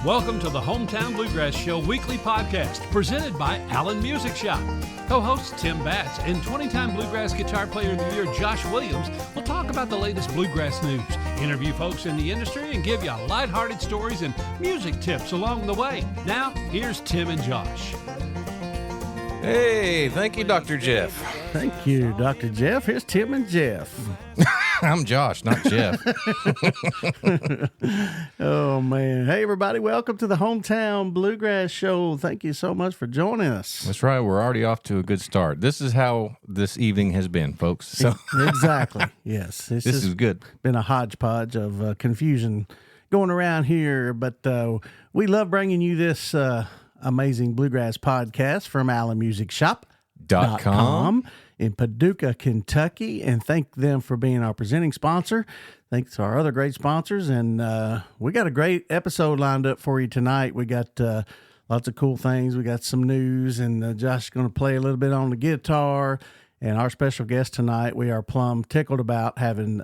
Welcome to the Hometown Bluegrass Show weekly podcast presented by Allen Music Shop. Co-hosts Tim Batts and 20-time Bluegrass Guitar Player of the Year Josh Williams will talk about the latest bluegrass news, interview folks in the industry, and give you lighthearted stories and music tips along the way. Now, here's Tim and Josh. Hey, thank you, Dr. Jeff. Thank you, Dr. Jeff. Here's Tim and Jeff. I'm Josh, not Jeff. Oh, man. Hey, everybody. Welcome to the Hometown Bluegrass Show. Thank you so much for joining us. That's right. We're already off to a good start. This is how this evening has been, folks. So Exactly. Yes. this is good. Been a hodgepodge of confusion going around here, but we love bringing you this amazing bluegrass podcast from AllenMusicShop.com in Paducah, Kentucky, and thank them for being our presenting sponsor. Thanks to our other great sponsors, and we got a great episode lined up for you tonight. We got lots of cool things. We got some news, and Josh is going to play a little bit on the guitar, and our special guest tonight, we are plumb tickled about having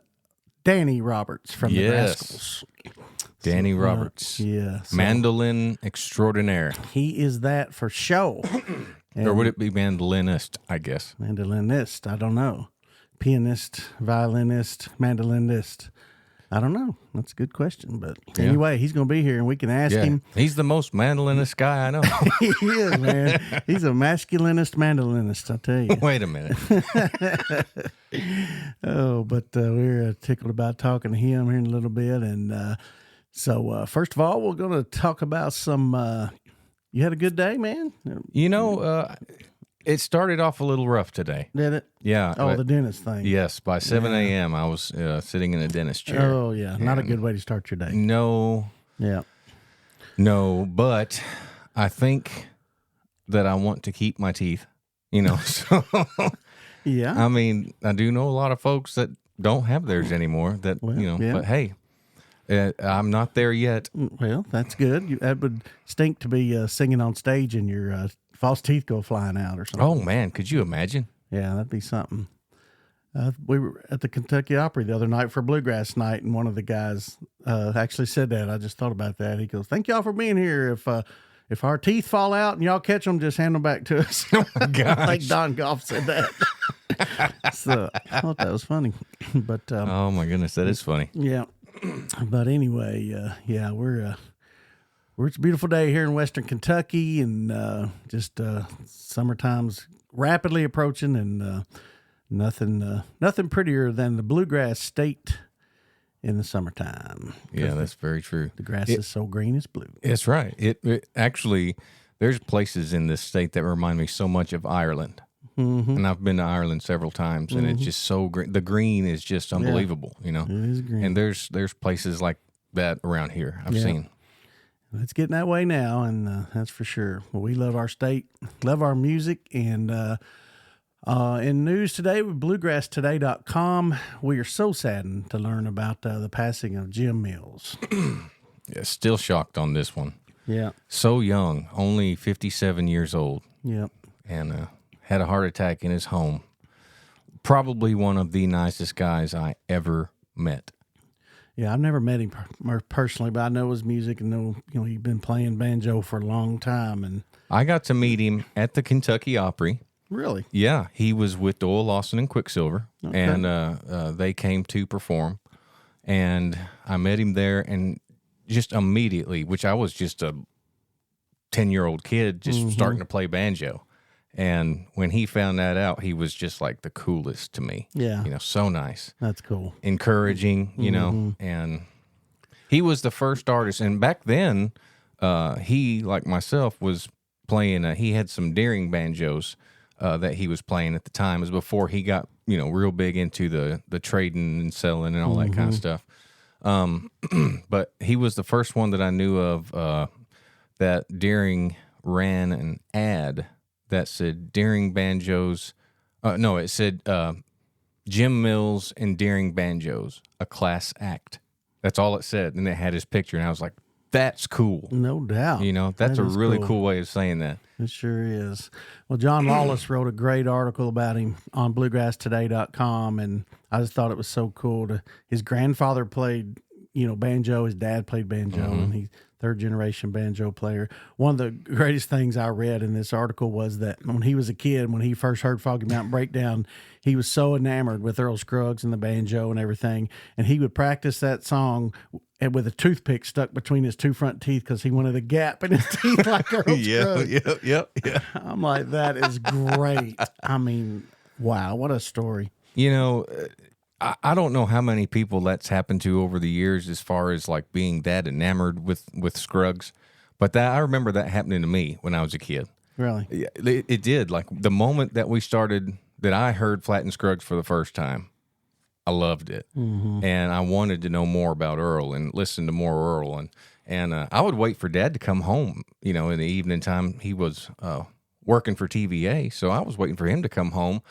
Danny Roberts from the Rascals. Danny Roberts. Yeah. So Mandolin extraordinaire. he is that for sure. Or would it be mandolinist, I guess? Mandolinist, I don't know. Pianist, violinist, mandolinist. I don't know. That's a good question. But anyway, he's going to be here and we can ask him. He's the most mandolinist guy I know. He is, man. He's a masculinist mandolinist, I tell you. Wait a minute. Oh, but we're tickled about talking to him here in a little bit. And so first of all, we're going to talk about some... you had a good day, man? You know, it started off a little rough today. Did it? Yeah. Oh, the dentist thing. Yes, by 7 a.m. I was sitting in a dentist chair. Oh, yeah. Not a good way to start your day. No, Yeah. but I think that I want to keep my teeth, so Yeah. I mean, I do know a lot of folks that don't have theirs anymore that, yeah. but hey, I'm not there yet. Well, that's good. That would stink to be singing on stage and your false teeth go flying out or something. Oh man, could you imagine? Yeah, that'd be something. We were at the Kentucky Opry the other night for Bluegrass Night, and one of the guys actually said that. I just thought about that. He goes, "Thank y'all for being here. If our teeth fall out and y'all catch them, just hand them back to us." Oh my gosh. Like Don Goff said that. So I thought that was funny. But Oh my goodness, that is funny. yeah. But anyway, it's a beautiful day here in Western Kentucky, and just summertime's rapidly approaching, and nothing prettier than the bluegrass state in the summertime. Yeah, that's very true. The grass is so green it's blue. It's right. It actually, there's places in this state that remind me so much of Ireland. Mm-hmm. And I've been to Ireland several times, and it's just so green. The green is just unbelievable, It is green. And there's places like that around here I've seen. It's getting that way now, and that's for sure. Well, we love our state, love our music, and in news today with BluegrassToday.com, we are so saddened to learn about the passing of Jim Mills. Yeah, still shocked on this one. Yeah. So young, only 57 years old, Yep. and had a heart attack in his home. Probably one of the nicest guys I ever met. Yeah, I've never met him personally, but I know his music and know he's been playing banjo for a long time. And I got to meet him at the Kentucky Opry. really, Yeah, he was with Doyle Lawson and Quicksilver, Okay. and they came to perform, and I met him there, and just immediately, which I was just a 10-year-old kid just starting to play banjo, and when he found that out, he was just like the coolest to me. Yeah. So nice, that's cool. encouraging, and he was the first artist, and back then, he, like myself, was playing, he had some Deering banjos that he was playing at the time. It was before he got, real big into the trading and selling and all that kind of stuff. But he was the first one that I knew of that Deering ran an ad that said Deering banjos. No, it said Jim Mills and Deering banjos, a class act. That's all it said, and it had his picture, and I was like, that's cool. No doubt. That's That a is really cool way of saying that. It sure is. Well, John Lawless wrote a great article about him on BluegrassToday.com, and I just thought it was so cool. His grandfather played banjo. His dad played banjo, and he's third generation banjo player. One of the greatest things I read in this article was that when he was a kid, when he first heard Foggy Mountain Breakdown, he was so enamored with Earl Scruggs and the banjo and everything, and he would practice that song with a toothpick stuck between his two front teeth because he wanted a gap in his teeth like Earl Scruggs. Yeah. I'm like, that is great. I mean, wow, what a story. I don't know how many people that's happened to over the years as far as like being that enamored with Scruggs, but I remember that happening to me when I was a kid. Really? Yeah, it did. Like the moment that I heard Flatt and Scruggs for the first time, I loved it, and I wanted to know more about Earl and listen to more Earl, and I would wait for Dad to come home. In the evening time, he was working for TVA, so I was waiting for him to come home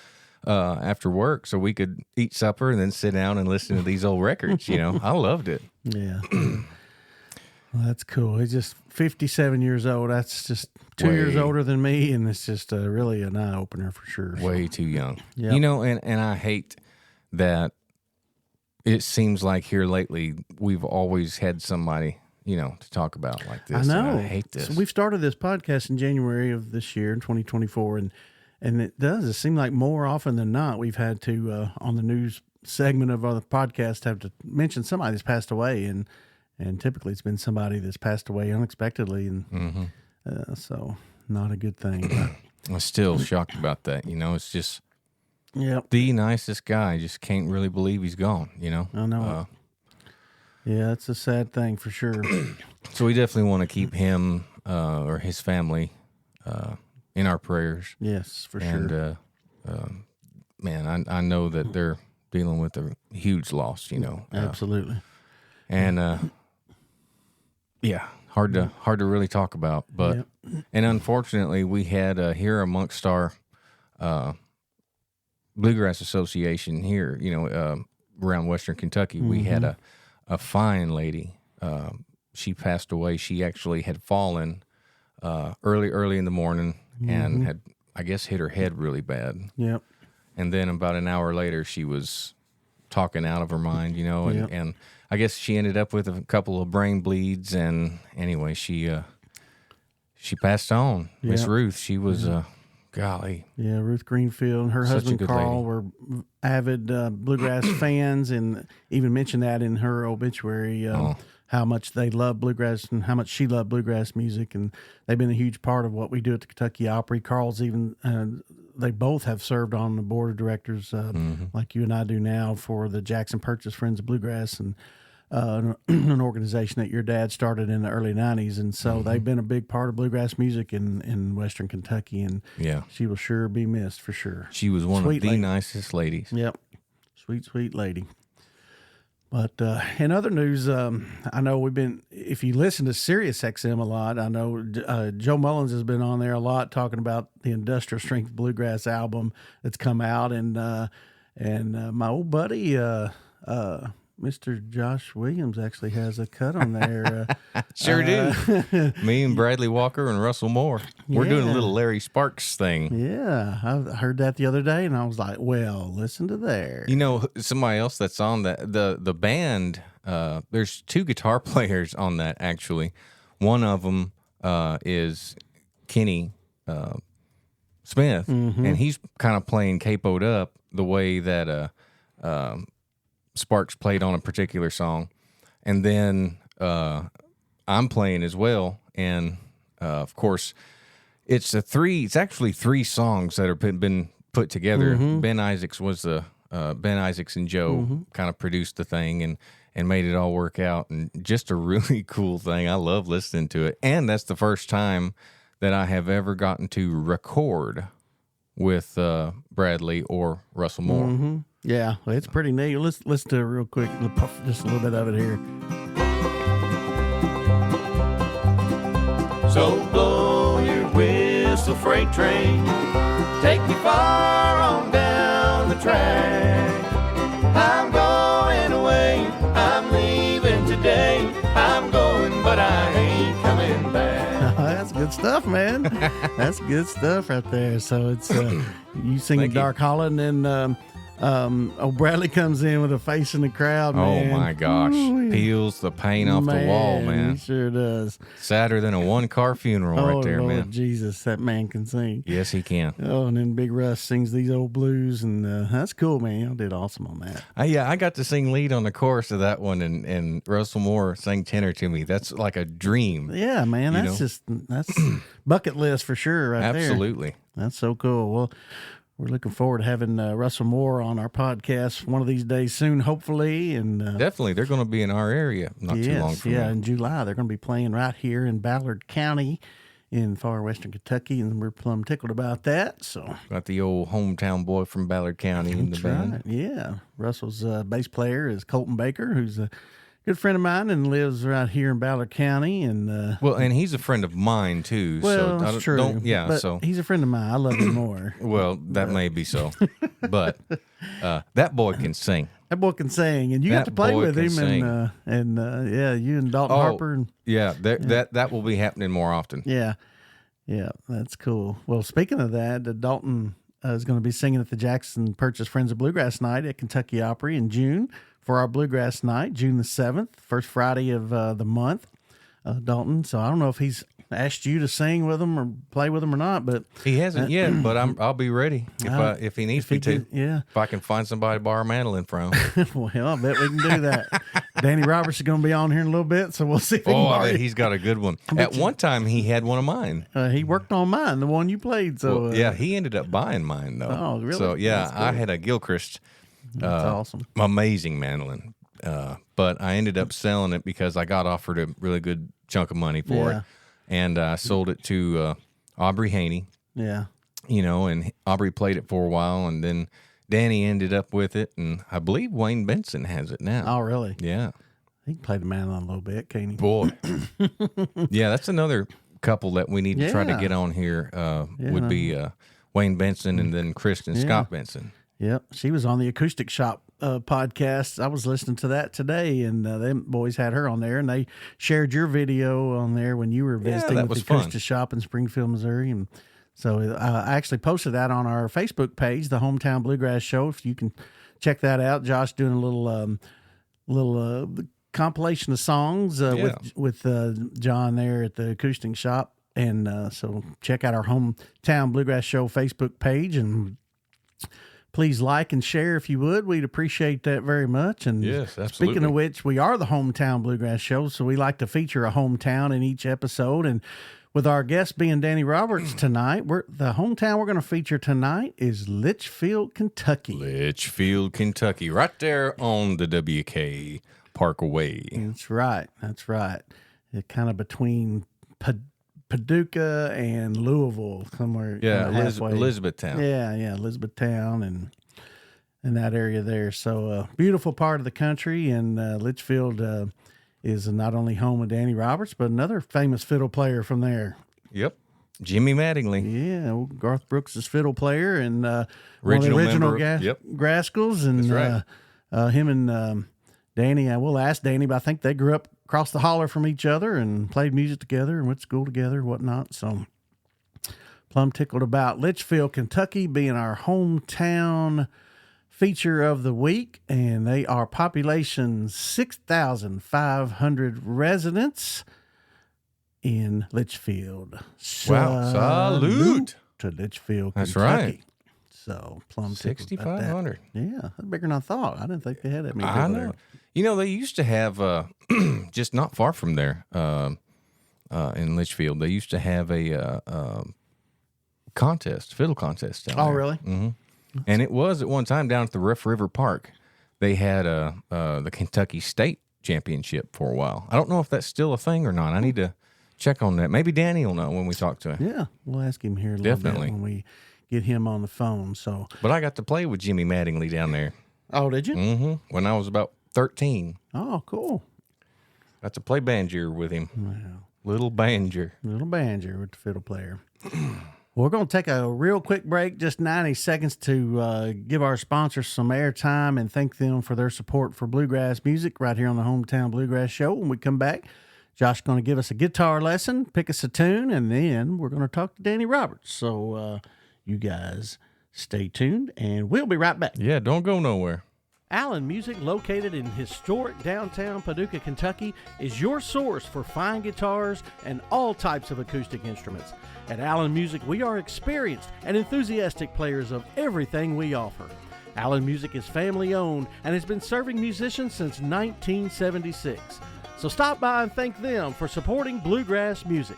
after work so we could eat supper and then sit down and listen to these old records. I loved it. Yeah. Well, that's cool. He's just 57 years old. That's just 2 years older than me, and it's just really an eye opener for sure. Way too young. Yep. And I hate that it seems like here lately we've always had somebody to talk about like this. I know. And I hate this. So we've started this podcast in January of this year, in 2024, and it does. It seems like more often than not, we've had to, on the news segment of our podcast, have to mention somebody that's passed away. And typically it's been somebody that's passed away unexpectedly. And so not a good thing. I'm still shocked about that. It's just the nicest guy. Just can't really believe he's gone, I know. Yeah, it's a sad thing for sure. So we definitely want to keep him or his family in our prayers. Yes, for and, sure. Man, I know that they're dealing with a huge loss, Absolutely. And hard to really talk about. But and unfortunately, we had here amongst our Bluegrass Association here, around Western Kentucky, we had a fine lady. She passed away. She actually had fallen early in the morning and had, I guess, hit her head really bad. Yep. And then about an hour later, she was talking out of her mind, and I guess she ended up with a couple of brain bleeds. And anyway, she passed on. Miss Ruth, she was, golly. Yeah, Ruth Greenfield and her husband Carl were avid bluegrass fans, and even mentioned that in her obituary. How much they love bluegrass and how much she loved bluegrass music, and they've been a huge part of what we do at the Kentucky Opry. Carl's even they both have served on the board of directors, like you and I do now, for the Jackson Purchase Friends of Bluegrass, and an organization that your dad started in the early 90s. And so they've been a big part of bluegrass music in Western Kentucky, and she will sure be missed for sure. She was one of the nicest ladies. Yep. Sweet lady. But in other news, I know if you listen to Sirius XM a lot, I know Joe Mullins has been on there a lot talking about the Industrial Strength Bluegrass album that's come out. And my old buddy, Mr. Josh Williams, actually has a cut on there. Sure do. Me and Bradley Walker and Russell Moore. We're doing a little Larry Sparks thing. Yeah, I heard that the other day, and I was like, well, listen to there. Somebody else that's on that, the band, there's two guitar players on that, actually. One of them is Kenny Smith, and he's kind of playing capoed up the way that Sparks played on a particular song. And then I'm playing as well, and of course it's actually three songs that have been put together. Ben Isaacs was Ben Isaacs and Joe kind of produced the thing and made it all work out, and just a really cool thing. I love listening to it, and that's the first time that I have ever gotten to record with Bradley or Russell Moore. Yeah, well, it's pretty neat. Let's listen to it real quick, just a little bit of it here. So blow your whistle, freight train, take me far on down the track. I'm going away, I'm leaving today. I'm going, but I ain't coming back. That's good stuff, man. That's good stuff right there. So it's you singing Dark Holland, and Bradley comes in with a face in the crowd, man. Oh my gosh. Peels the paint off the wall, man. He sure does. Sadder than a 1-car funeral right there, Lord man. Jesus, that man can sing. Yes, he can. Oh, and then Big Russ sings these old blues, and that's cool, man. Y'all did awesome on that. I got to sing lead on the chorus of that one, and Russell Moore sang tenor to me. That's like a dream. Yeah, man. That's bucket list for sure, right there. Absolutely. That's so cool. Well, we're looking forward to having Russell Moore on our podcast one of these days soon, hopefully. And Definitely, they're going to be in our area not too long from now. in July. They're going to be playing right here in Ballard County in far western Kentucky, and we're plumb tickled about that. So Got the old hometown boy from Ballard County in the band. right. Yeah. Russell's bass player is Colton Baker, who's a good friend of mine and lives right here in Ballard County. And Well, and he's a friend of mine too. well, so that's true. But so he's a friend of mine. I love him more. well, that may be so, but that boy can sing. That boy can sing, and you got That to play boy with can him, sing. and yeah, you and Dalton Harper, and Yeah, that will be happening more often. yeah, that's cool. Well, speaking of that, Dalton is going to be singing at the Jackson Purchase Friends of Bluegrass Night at Kentucky Opry in June for our Bluegrass Night, June the 7th, first Friday of the month. Dalton, so I don't know if he's asked you to sing with him or play with him or not, but He hasn't yet, but I'll be ready if he needs me to. Yeah. If I can find somebody to borrow a mandolin from. Well, I bet we can do that. Danny Roberts is going to be on here in a little bit, so we'll see if he can borrow it. He's got a good one. At one time, he had one of mine. He worked on mine, the one you played. So Well, yeah, he ended up buying mine though. Oh, really? So yeah, That's cool. I had a Gilchrist, that's awesome. amazing mandolin, but I ended up selling it because I got offered a really good chunk of money for Yeah. it, and I sold it to Aubrey Haney. Yeah. And Aubrey played it for a while, and then Danny ended up with it, and I believe Wayne Benson has it now. Oh, really? Yeah, He can play the mandolin a little bit, can't he? boy. Yeah, that's another couple that we need to try to Yeah. get on here. Would be Wayne Benson and then Kristen Scott Benson. Yep. She was on the Acoustic Shop podcast. I was listening to that today, and them boys had her on there, and they shared your video on there when you were visiting that with was the fun. Acoustic Shop in Springfield, Missouri. And so I actually posted that on our Facebook page, the Hometown Bluegrass Show. If you can check that out, Josh doing a little compilation of songs with John there at the Acoustic Shop. And so check out our Hometown Bluegrass Show Facebook page, and please like and share if you would. We'd appreciate that very much. And Yes, speaking absolutely. of which, we are the Hometown Bluegrass Show, so we like to feature a hometown in each episode. And with our guest being Danny Roberts tonight, the hometown we're going to feature tonight is Litchfield, Kentucky. Litchfield, Kentucky, right there on the WK Parkway. That's right. That's right. It's kind of between Paducah and Louisville, somewhere. Yeah, kinda halfway. Elizabethtown. Yeah, Elizabethtown and that area there. So beautiful part of the country, and Litchfield is not only home of Danny Roberts, but another famous fiddle player from there. Yep. Jimmy Mattingly. Yeah, old Garth Brooks' fiddle player, and one of the Original original member. Yep. Grascals, and That's right. him and Danny. I will ask Danny, but I think they grew up across the holler from each other and played music together and went to school together, whatnot. So plumb tickled about Litchfield, Kentucky being our hometown feature of the week, and they are population 6,500 residents in Litchfield. Wow. Salute. to Litchfield, That's Kentucky. right. So plumb tickled about that. 6,500. Yeah, that's bigger than I thought. I didn't think they had that many I people know. there. You know, they used to have, just not far from there, in Litchfield, they used to have a fiddle contest down there. Oh, really? Mm-hmm. And it was at one time down at the Rough River Park. They had the Kentucky State Championship for a while. I don't know if that's still a thing or not. I need to check on that. Maybe Danny will know when we talk to him. Yeah, we'll ask him here a little Definitely. bit when we get him on the phone. So, But I got to play with Jimmy Mattingly down there. oh, did you? Mm-hmm. When I was about 13. Oh, cool. Got to play banjo with him. Wow. Little banjo. Little banjo with the fiddle player. We're going to take a real quick break, just 90 seconds to give our sponsors some airtime and thank them for their support for bluegrass music right here on the Hometown Bluegrass Show. When we come back, Josh is going to give us a guitar lesson, pick us a tune, and then we're going to talk to Danny Roberts. So you guys Stay tuned, and we'll be right back. Yeah, don't go nowhere. Allen Music, located in historic downtown Paducah, Kentucky, is your source for fine guitars and all types of acoustic instruments. At Allen Music, we are experienced and enthusiastic players of everything we offer. Allen Music is family owned and has been serving musicians since 1976. So stop by and thank them for supporting bluegrass music.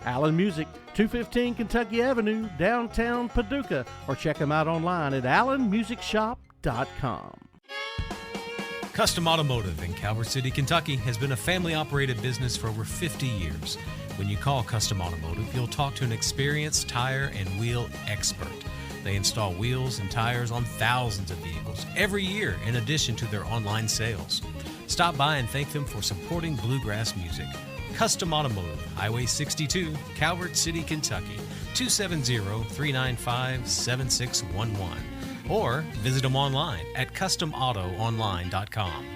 Allen Music, 215 Kentucky Avenue, downtown Paducah, or check them out online at allenmusicshop.com. Custom Automotive in Calvert City, Kentucky has been a family-operated business for over 50 years. When you call Custom Automotive, you'll talk to an experienced tire and wheel expert. They install wheels and tires on thousands of vehicles every year in addition to their online sales. Stop by and thank them for supporting bluegrass music. Custom Automotive, Highway 62, Calvert City, Kentucky, 270-395-7611. Or visit them online at customautoonline.com.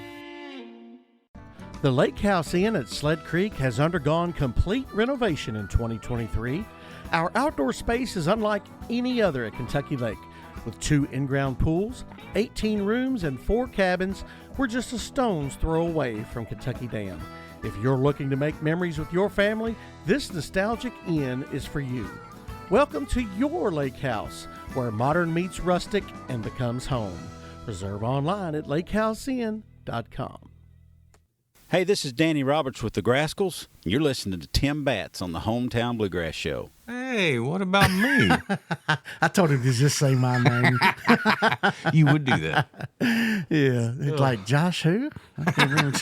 The Lake House Inn at Sled Creek has undergone complete renovation in 2023. Our outdoor space is unlike any other at Kentucky Lake. With 2 in-ground pools, 18 rooms, and 4 cabins, we're just a stone's throw away from Kentucky Dam. If you're looking to make memories with your family, this nostalgic inn is for you. Welcome to your lake house, where modern meets rustic and becomes home. Reserve online at lakehouseinn.com. Hey, this is Danny Roberts with the Grascals. You're listening to Tim Batts on the Hometown Bluegrass Show. Hey, what about me? I told him to just say my name. You would do that. Yeah, it's like Josh who? I can't remember.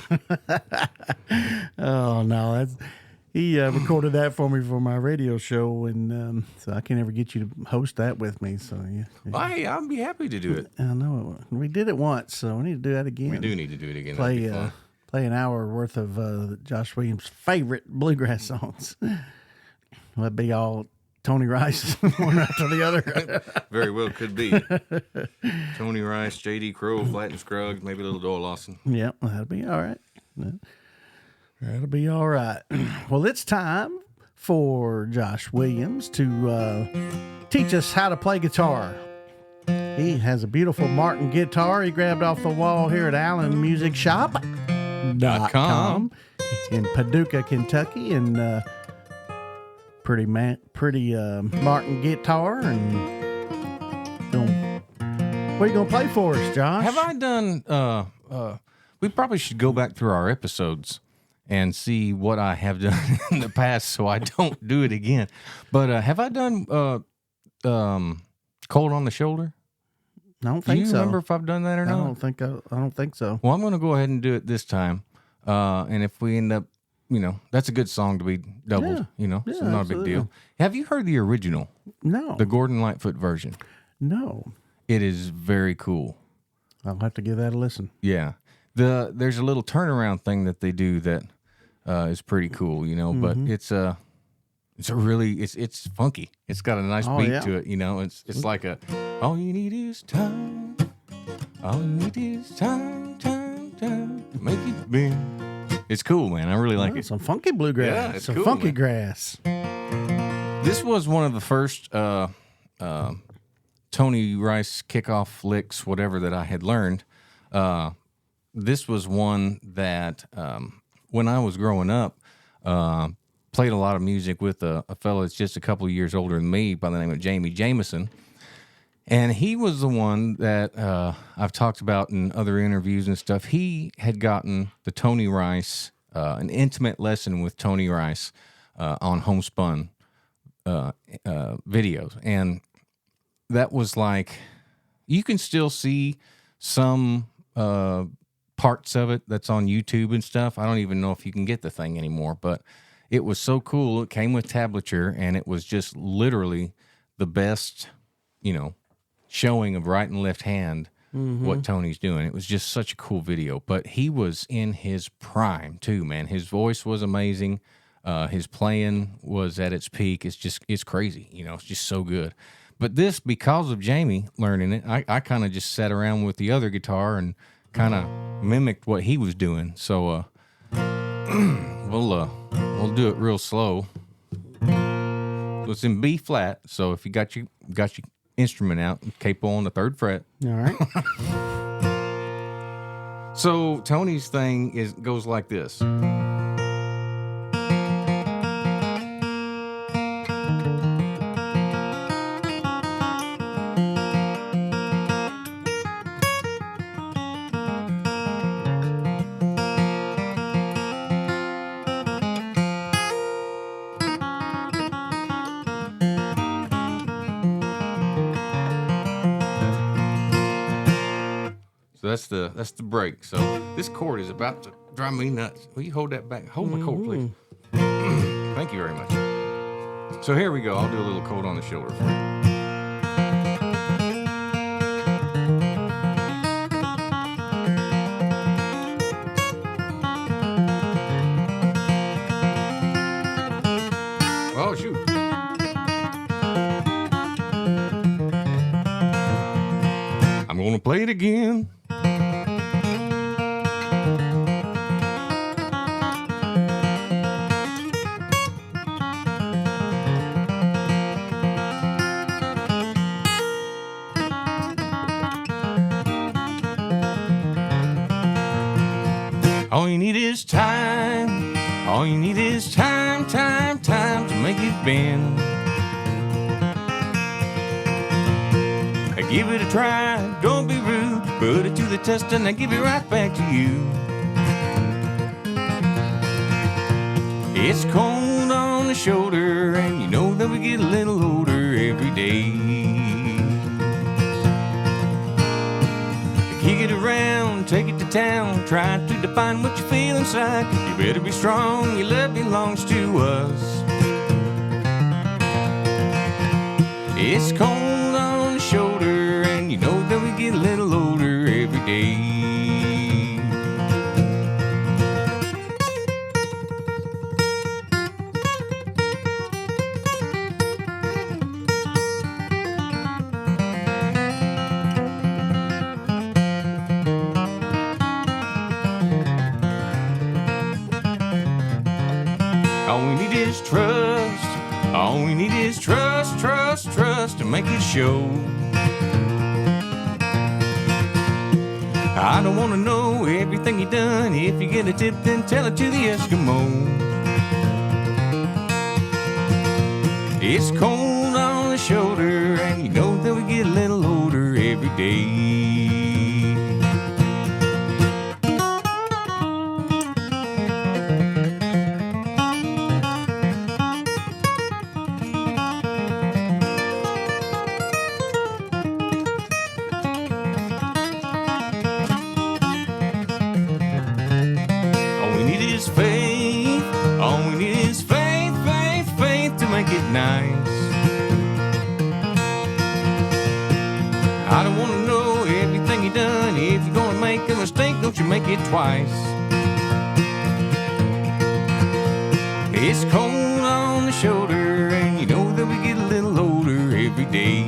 Oh no, he recorded that for me for my radio show, and so I can't ever get you to host that with me. So yeah. Hey, I'd be happy to do it. I know we did it once, so we need to do that again. We do need to do it again. That'd be fun. Play an hour worth of Josh Williams' favorite bluegrass songs. That'd be all Tony Rice, one after the other. Very well could be. Tony Rice, J.D. Crowe, Flatt and Scruggs, maybe a little Doyle Lawson. Yep, that'll be all right. That'll be all right. Well, it's time for Josh Williams to teach us how to play guitar. He has a beautiful Martin guitar he grabbed off the wall here at Allen Music Shop.com in Paducah, Kentucky, and pretty Martin guitar. And what are you gonna play for us, Josh? Have I done? We probably should go back through our episodes and see what I have done in the past, so I don't do it again. But have I done Cold on the Shoulder? I don't think so. Do you remember if I've done that or not? I don't think so. Well, I'm going to go ahead and do it this time. And if we end up, that's a good song to be doubled, so not a big deal. Have you heard the original? No. The Gordon Lightfoot version? No. It is very cool. I'll have to give that a listen. Yeah. There's a little turnaround thing that they do that is pretty cool, but it's it's funky. It's got a nice beat to it, It's like all you need is time. All you need is time to make it bend. It's cool, man. I really like it. Some funky bluegrass. Yeah, it's some cool, funky man. grass. This was one of the first Tony Rice kickoff licks, whatever, that I had learned. This was one that when I was growing up, played a lot of music with a fellow that's just a couple of years older than me by the name of Jamie Jameson. And he was the one that I've talked about in other interviews and stuff. He had gotten the Tony Rice, an intimate lesson with Tony Rice on homespun videos. And that was like, you can still see some parts of it that's on YouTube and stuff. I don't even know if you can get the thing anymore, but it was so cool. It came with tablature, and it was just literally the best, showing of right and left hand what Tony's doing. It was just such a cool video. But he was in his prime too, man. His voice was amazing. His playing was at its peak. It's crazy. It's just so good. But this, because of Jamie learning it, I kind of just sat around with the other guitar and kind of mimicked what he was doing. So we'll do it real slow. So it's in B flat. So if you got your instrument out, capo on the 3rd fret. All right. So Tony's thing goes like this. So that's the break. So this chord is about to drive me nuts. Will you hold that back? Hold my chord, please. Thank you very much. So here we go. I'll do a little chord on the shoulder for you. Oh, shoot. I'm going to play it again. All you need is time. All you need is time to make it bend. Give it a try, don't be rude. Put it to the test and I give it right back to you. It's cold on the shoulder and you know that we get a little older every day. Kick it around, take it to town, try to define what you feel inside. You better be strong, your love belongs to us. It's cold on the shoulder and you know that we get a little older every day. All we need is trust. All we need is trust, trust, trust to make it show. I don't want to know everything you done. If you get a tip, then tell it to the Eskimo. It's cold on the shoulder, and you know that we get a little older every day. Nice. I don't want to know everything you done. If you're gonna make a mistake, don't you make it twice. It's cold on the shoulder, and you know that we get a little older every day.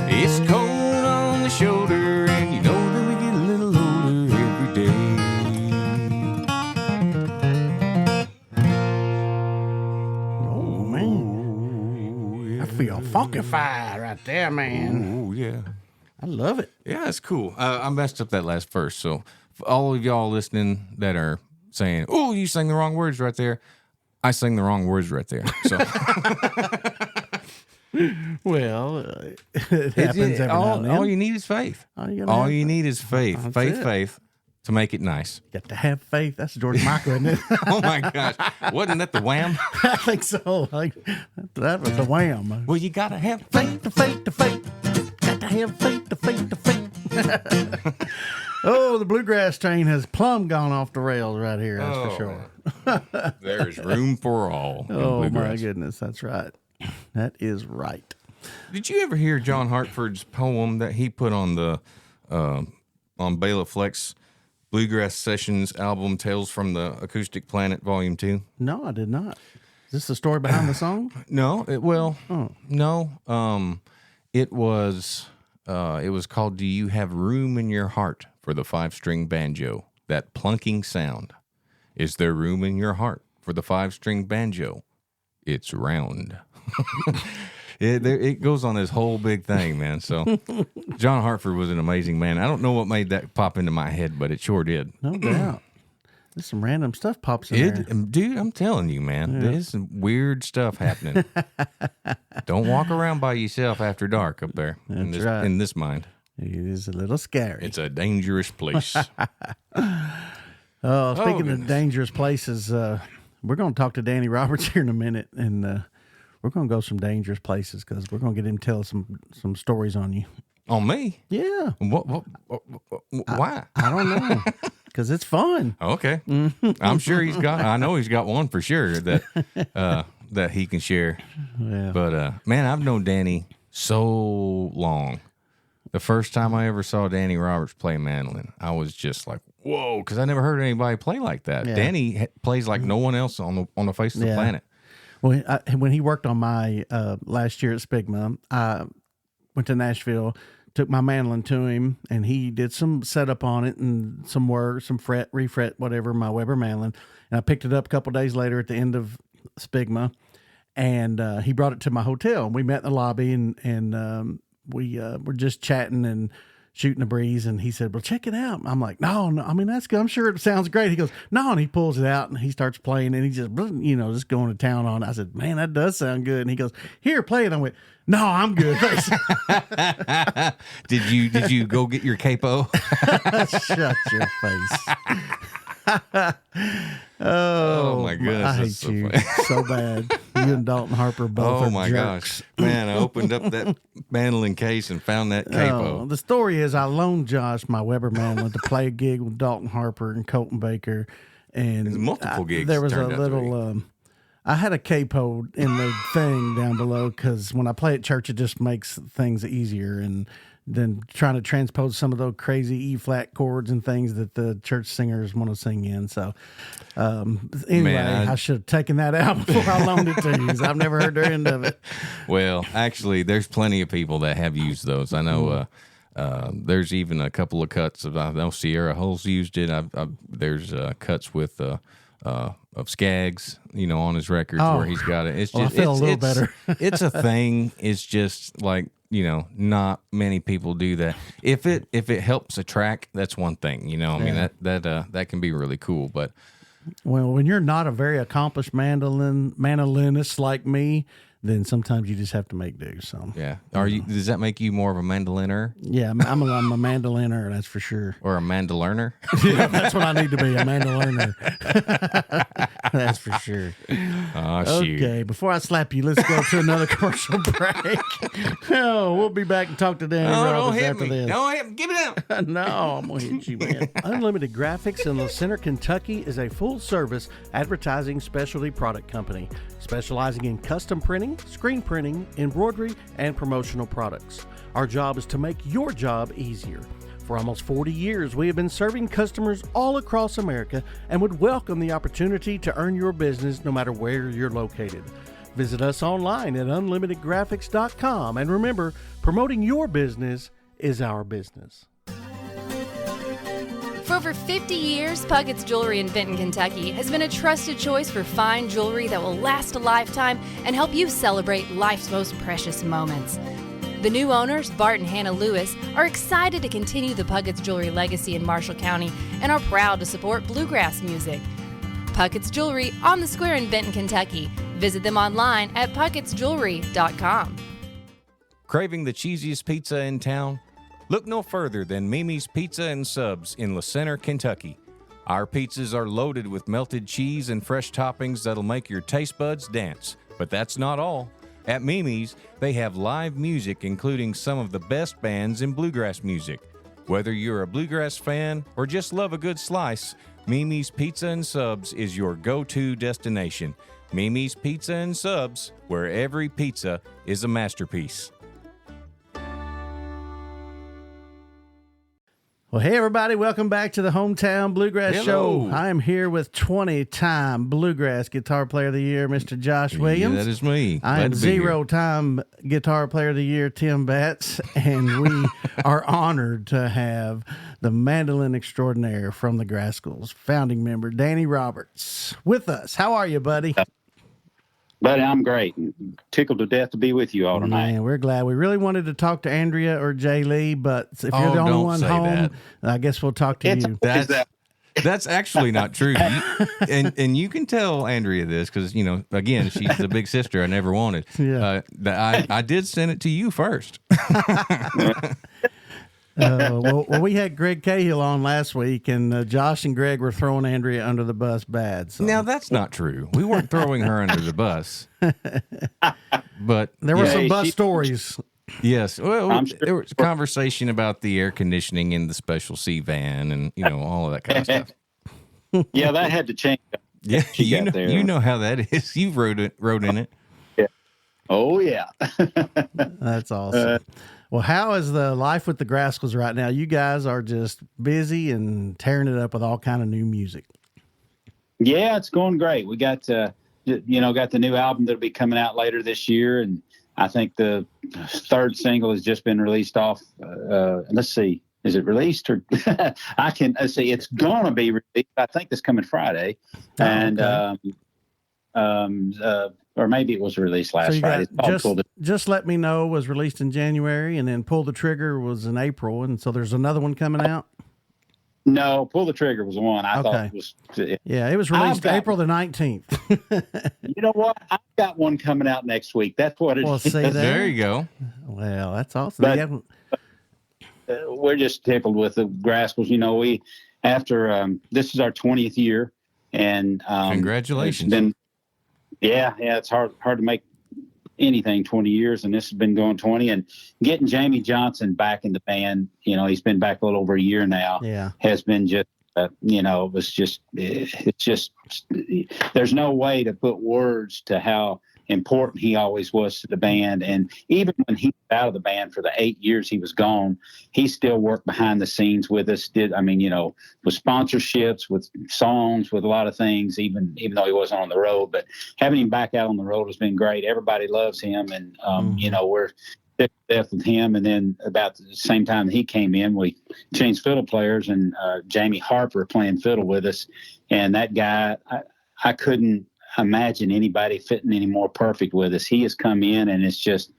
It's cold on the shoulder, and you know that we get a little older every day. Feel funkified right there, man. Oh, yeah. I love it. Yeah, it's cool. I messed up that last verse. So for all of y'all listening that are saying, oh, you sang the wrong words right there, I sang the wrong words right there. So well, it happens every now and then. all you need is faith. All you need is faith. That's faith, it. faith to make it nice. Got to have faith. That's George Michael, isn't it? Oh, my gosh. Wasn't that the Wham? I think so. That was the Wham. Well, you got to have Faith to faith to faith. Got to have faith to faith to faith. Oh, the bluegrass train has plumb gone off the rails right here. That's for sure. There's room for all. in Oh, my bluegrass. goodness. That's right. That is right. Did you ever hear John Hartford's poem that he put on the on Bela Fleck's Bluegrass Sessions album, Tales from the Acoustic Planet, Volume 2? No, I did not. Is this the story behind the song? No, no. It was called "Do You Have Room in Your Heart for the 5-String Banjo?" That plunking sound. Is there room in your heart for the 5-string banjo? It's round. It goes on this whole big thing, man. So John Hartford was an amazing man. I don't know what made that pop into my head, but it sure did. No doubt. There's some random stuff pops in there. Dude, I'm telling you, man, there's some weird stuff happening. Don't walk around by yourself after dark up there. That's right. In this mind. It is a little scary. It's a dangerous place. Speaking of dangerous places, we're going to talk to Danny Roberts here in a minute, and we're going to go some dangerous places because we're going to get him to tell some stories on you. On me? Yeah. Why? I don't know. Because it's fun. Okay. I'm sure I know he's got one for sure that he can share. Yeah. But, man, I've known Danny so long. The first time I ever saw Danny Roberts play mandolin, I was just like, whoa, because I never heard anybody play like that. Yeah. Danny plays like no one else on the face of the planet. Well, when he worked on my last year at Spigma, I went to Nashville, took my mandolin to him, and he did some setup on it and some work, some fret, refret, whatever, my Weber mandolin. And I picked it up a couple of days later at the end of Spigma, and he brought it to my hotel. We met in the lobby, and we were just chatting and shooting the breeze, and he said, well, check it out. I'm like, no, I mean, that's good. I'm sure it sounds great. He goes, no, and he pulls it out, and he starts playing, and he just, just going to town on it. I said, man, that does sound good. And he goes, here, play it. I went, no, I'm good. Did you go get your capo? Shut your face. Oh my goodness. I hate so you funny. so bad. You and Dalton Harper both are Oh my jerks. gosh. Man, I opened up that mandolin case and found that capo. The story is I loaned Josh my Weber mandolin to play a gig with Dalton Harper and Colton Baker. And There's multiple gigs there was a turned out to little, I had a capo in the thing down below because when I play at church, it just makes things easier. And then trying to transpose some of those crazy E-flat chords and things that the church singers want to sing in. So anyway, Man, I should have taken that out before I loaned it to you because I've never heard the end of it. Well, actually, there's plenty of people that have used those. I know there's even a couple of cuts of, I know Sierra Hulls used it. There's cuts with of Skaggs, on his records where he's got it. It's just, I feel a little better. It's a thing. It's just like, not many people do that. If it helps a track, that's one thing. I mean, that can be really cool. But well, when you're not a very accomplished mandolinist like me, then sometimes you just have to make do. So yeah, does that make you more of a mandoliner? Yeah, I'm a mandoliner, that's for sure. Or a mandoliner? Yeah, that's what I need to be, a mandoliner. That's for sure. Oh, shoot. Okay, before I slap you, let's go to another commercial break. We'll be back and talk to Danny Roberts after this. Don't hit me. Give it up. No, I'm going to hit you, man. Unlimited Graphics in La Center, Kentucky is a full-service advertising specialty product company specializing in custom printing, screen printing, embroidery, and promotional products. Our job is to make your job easier. For almost 40 years, we have been serving customers all across America and would welcome the opportunity to earn your business no matter where you're located. Visit us online at unlimitedgraphics.com, and remember, promoting your business is our business. For over 50 years, Puckett's Jewelry in Benton, Kentucky has been a trusted choice for fine jewelry that will last a lifetime and help you celebrate life's most precious moments. The new owners, Bart and Hannah Lewis, are excited to continue the Puckett's Jewelry legacy in Marshall County and are proud to support bluegrass music. Puckett's Jewelry on the Square in Benton, Kentucky. Visit them online at puckettsjewelry.com. Craving the cheesiest pizza in town? Look no further than Mimi's Pizza and Subs in La Center, Kentucky. Our pizzas are loaded with melted cheese and fresh toppings that'll make your taste buds dance. But that's not all. At Mimi's, they have live music including some of the best bands in bluegrass music. Whether you're a bluegrass fan or just love a good slice, Mimi's Pizza and Subs is your go-to destination. Mimi's Pizza and Subs, where every pizza is a masterpiece. Well, hey, everybody. Welcome back to the Hometown Bluegrass Hello. Show. I am here with 20-time Bluegrass Guitar Player of the Year, Mr. Josh Williams. Yeah, that is me. I am 0-time Guitar Player of the Year, Tim Batts, and we are honored to have the mandolin extraordinaire from the Grascals, founding member Danny Roberts, with us. How are you, buddy? Buddy, I'm great. Tickled to death to be with you all tonight. Man, we're glad. We really wanted to talk to Andrea or Jay Lee, but if you're the only don't one say home, I guess we'll talk to you. That's actually not true. And you can tell Andrea this because, again, she's the big sister I never wanted. Yeah. I did send it to you first. Well, we had Greg Cahill on last week, and Josh and Greg were throwing Andrea under the bus bad. So. Now, that's not true. We weren't throwing her under the bus. But there were some bus stories. Yes. Well, there was a conversation about the air conditioning in the Special C van and, all of that kind of stuff. Yeah, that had to change. Yeah, you know how that is. You wrote in it. Yeah. Oh, yeah. That's awesome. Well, how is the life with the Grascals right now? You guys are just busy and tearing it up with all kind of new music. Yeah, it's going great. We got, got the new album that'll be coming out later this year, and I think the third single has just been released off. Let's see, is it released or let's see, it's going to be released. I think this coming Friday, and or maybe it was released last Friday. Just Let Me Know was released in January, and then Pull the Trigger was in April, and so there's another one coming out. No, Pull the Trigger was the one I thought it was. Yeah, it was released April the 19th. You know what? I've got one coming out next week. That's what it is. See there you go. Well, that's awesome. We're just tickled with the Grascals. We after this is our 20th year, and congratulations. It's hard to make anything 20 years, and this has been going 20. And getting Jamie Johnson back in the band, he's been back a little over a year now. Yeah, has been just it's just there's no way to put words to how important he always was to the band. And even when he was out of the band for the 8 years he was gone, he still worked behind the scenes with us, with sponsorships, with songs, with a lot of things, even though he wasn't on the road. But having him back out on the road has been great. Everybody loves him, and we're sick to death with him. And then about the same time that he came in, we changed fiddle players, and Jamie Harper playing fiddle with us. And that guy, I couldn't imagine anybody fitting any more perfect with us. He has come in, and it's just,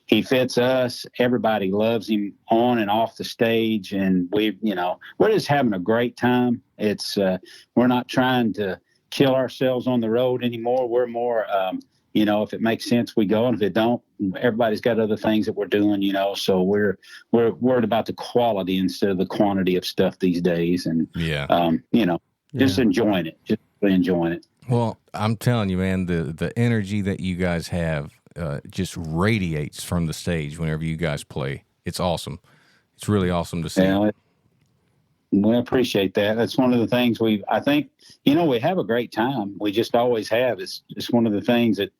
he fits us. Everybody loves him on and off the stage, and we're just having a great time. It's we're not trying to kill ourselves on the road anymore. We're more if it makes sense, we go, and if it don't, everybody's got other things that we're doing, so we're worried about the quality instead of the quantity of stuff these days. And just enjoying it, just enjoying it. Well, I'm telling you, man, the energy that you guys have just radiates from the stage whenever you guys play. It's awesome. It's really awesome to see. Yeah, we appreciate that. That's one of the things I think, we have a great time. We just always have. It's one of the things that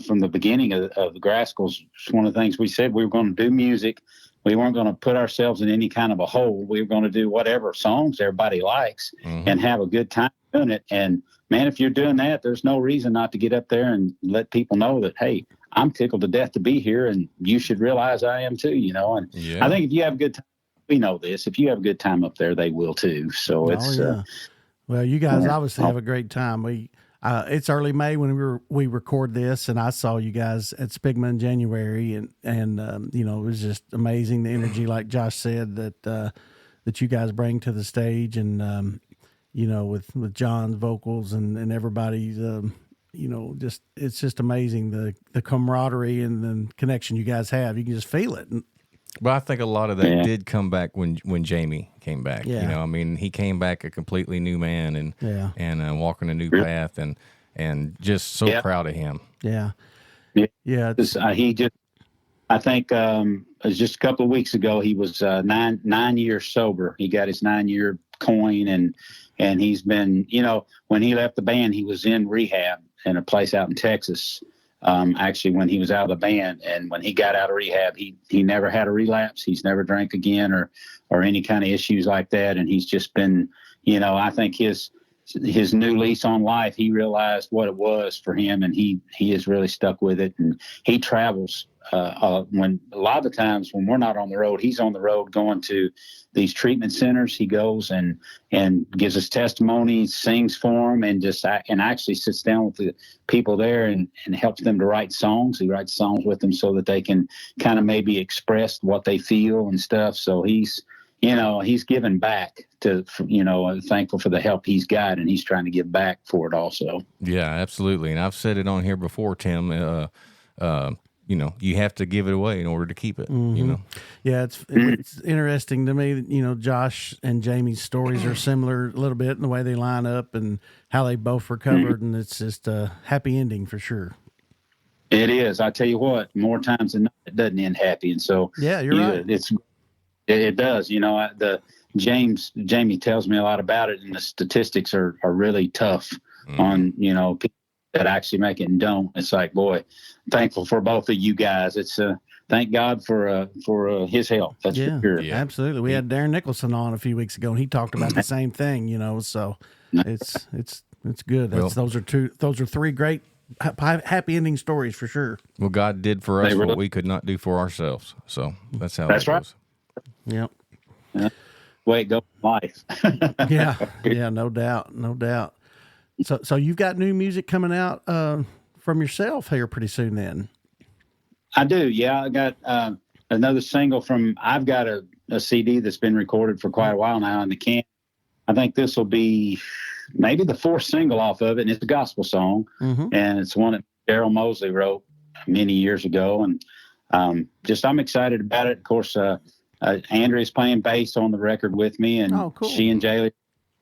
from the beginning of the Grascals, it's one of the things we said we were going to do music. We weren't going to put ourselves in any kind of a hole. We were going to do whatever songs everybody likes and have a good time doing it. And man, if you're doing that, there's no reason not to get up there and let people know that, hey, I'm tickled to death to be here, and you should realize I am too, And I think if you have a good time, we know this. If you have a good time up there, they will too. So it's well, you guys obviously have a great time. It's early May when we record this, and I saw you guys at Spigma in January, and it was just amazing, the energy, like Josh said, that you guys bring to the stage, and with John's vocals and everybody's it's just amazing, the camaraderie and the connection you guys have. You can just feel it. But I think a lot of that did come back when Jamie came back. Yeah. He came back a completely new man and walking a new path, and just so proud of him. Yeah. Yeah. I think it was just a couple of weeks ago, he was 9 years sober. He got his 9-year coin, and he's been, when he left the band, he was in rehab in a place out in Texas. Actually, when he was out of the band, and when he got out of rehab, he never had a relapse. He's never drank again or any kind of issues like that. And he's just been, I think his his new lease on life. He realized what it was for him, and he has really stuck with it. And he travels when a lot of the times when we're not on the road, he's on the road going to these treatment centers. He goes and gives us testimony, sings for them, and actually sits down with the people there and helps them to write songs. He writes songs with them so that they can kind of maybe express what they feel and stuff. So he's given back to, thankful for the help he's got, and he's trying to give back for it also. Yeah, absolutely. And I've said it on here before, Tim. You have to give it away in order to keep it. Yeah, it's interesting to me that, Josh and Jamie's stories are similar a little bit in the way they line up and how they both recovered, and it's just a happy ending for sure. It is. I tell you what, more times than not, it doesn't end happy. And so yeah, you're right. It does. Jamie tells me a lot about it, and the statistics are really tough on, people that actually make it and don't. It's like, boy, thankful for both of you guys. It's thank God for his help. That's for sure. Yeah, absolutely. We had Darren Nicholson on a few weeks ago, and he talked about the same thing. So it's good. Those are three great happy ending stories for sure. Well, God did for us what we could not do for ourselves. So that's how that goes. Yep. Way it goes in life. Yeah, no doubt. So you've got new music coming out from yourself here pretty soon then. I do. Yeah, I got another single I've got a CD that's been recorded for quite a while now in the can. I think this will be maybe the fourth single off of it, and it's a gospel song, and it's one that Daryl Mosley wrote many years ago, and I'm excited about it. Of course, Andrea's playing bass on the record with me, and cool. She and Jaylee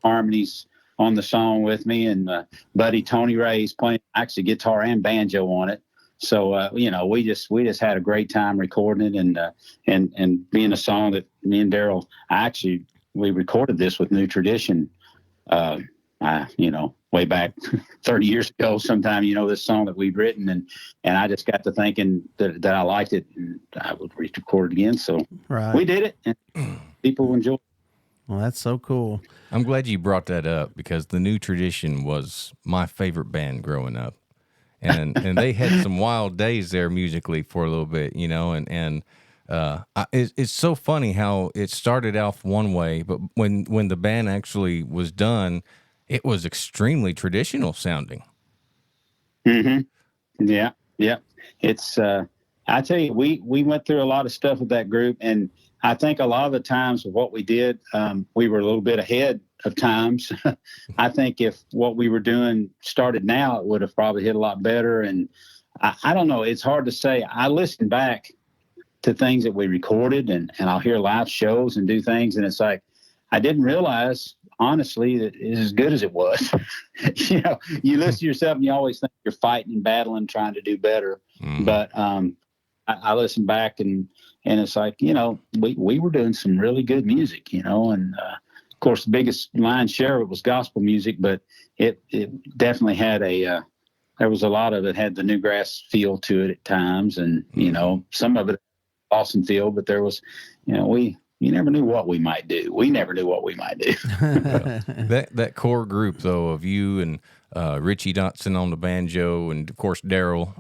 harmonies on the song with me, and buddy Tony Ray's playing actually guitar and banjo on it. So we just had a great time recording it, and being a song that me and Daryl we recorded this with New Tradition, way back 30 years ago sometime, this song that we'd written, and I just got to thinking that I liked it, and I would record it again. So we did it, and people enjoyed it. Well, that's so cool. I'm glad you brought that up, because the New Tradition was my favorite band growing up. And they had some wild days there musically for a little bit, it's so funny how it started off one way, but when the band actually was done, it was extremely traditional sounding. Mm-hmm. Yeah. It's I tell you, we went through a lot of stuff with that group, and I think a lot of the times with what we did, we were a little bit ahead of times. I think if what we were doing started now, it would have probably hit a lot better. And I don't know. It's hard to say. I listen back to things that we recorded, and I'll hear live shows and do things, and it's like, I didn't realize, honestly, that it's as good as it was. You listen to yourself and you always think you're fighting and battling, trying to do better. But I listen back and it's like, we were doing some really good music, and of course the biggest lion's share of it was gospel music, but it definitely had there was a lot of it had the Newgrass feel to it at times, and some of it Austin feel, but there was, you never knew what we might do. We never knew what we might do. That core group, though, of you and Richie Dotson on the banjo, and of course Daryl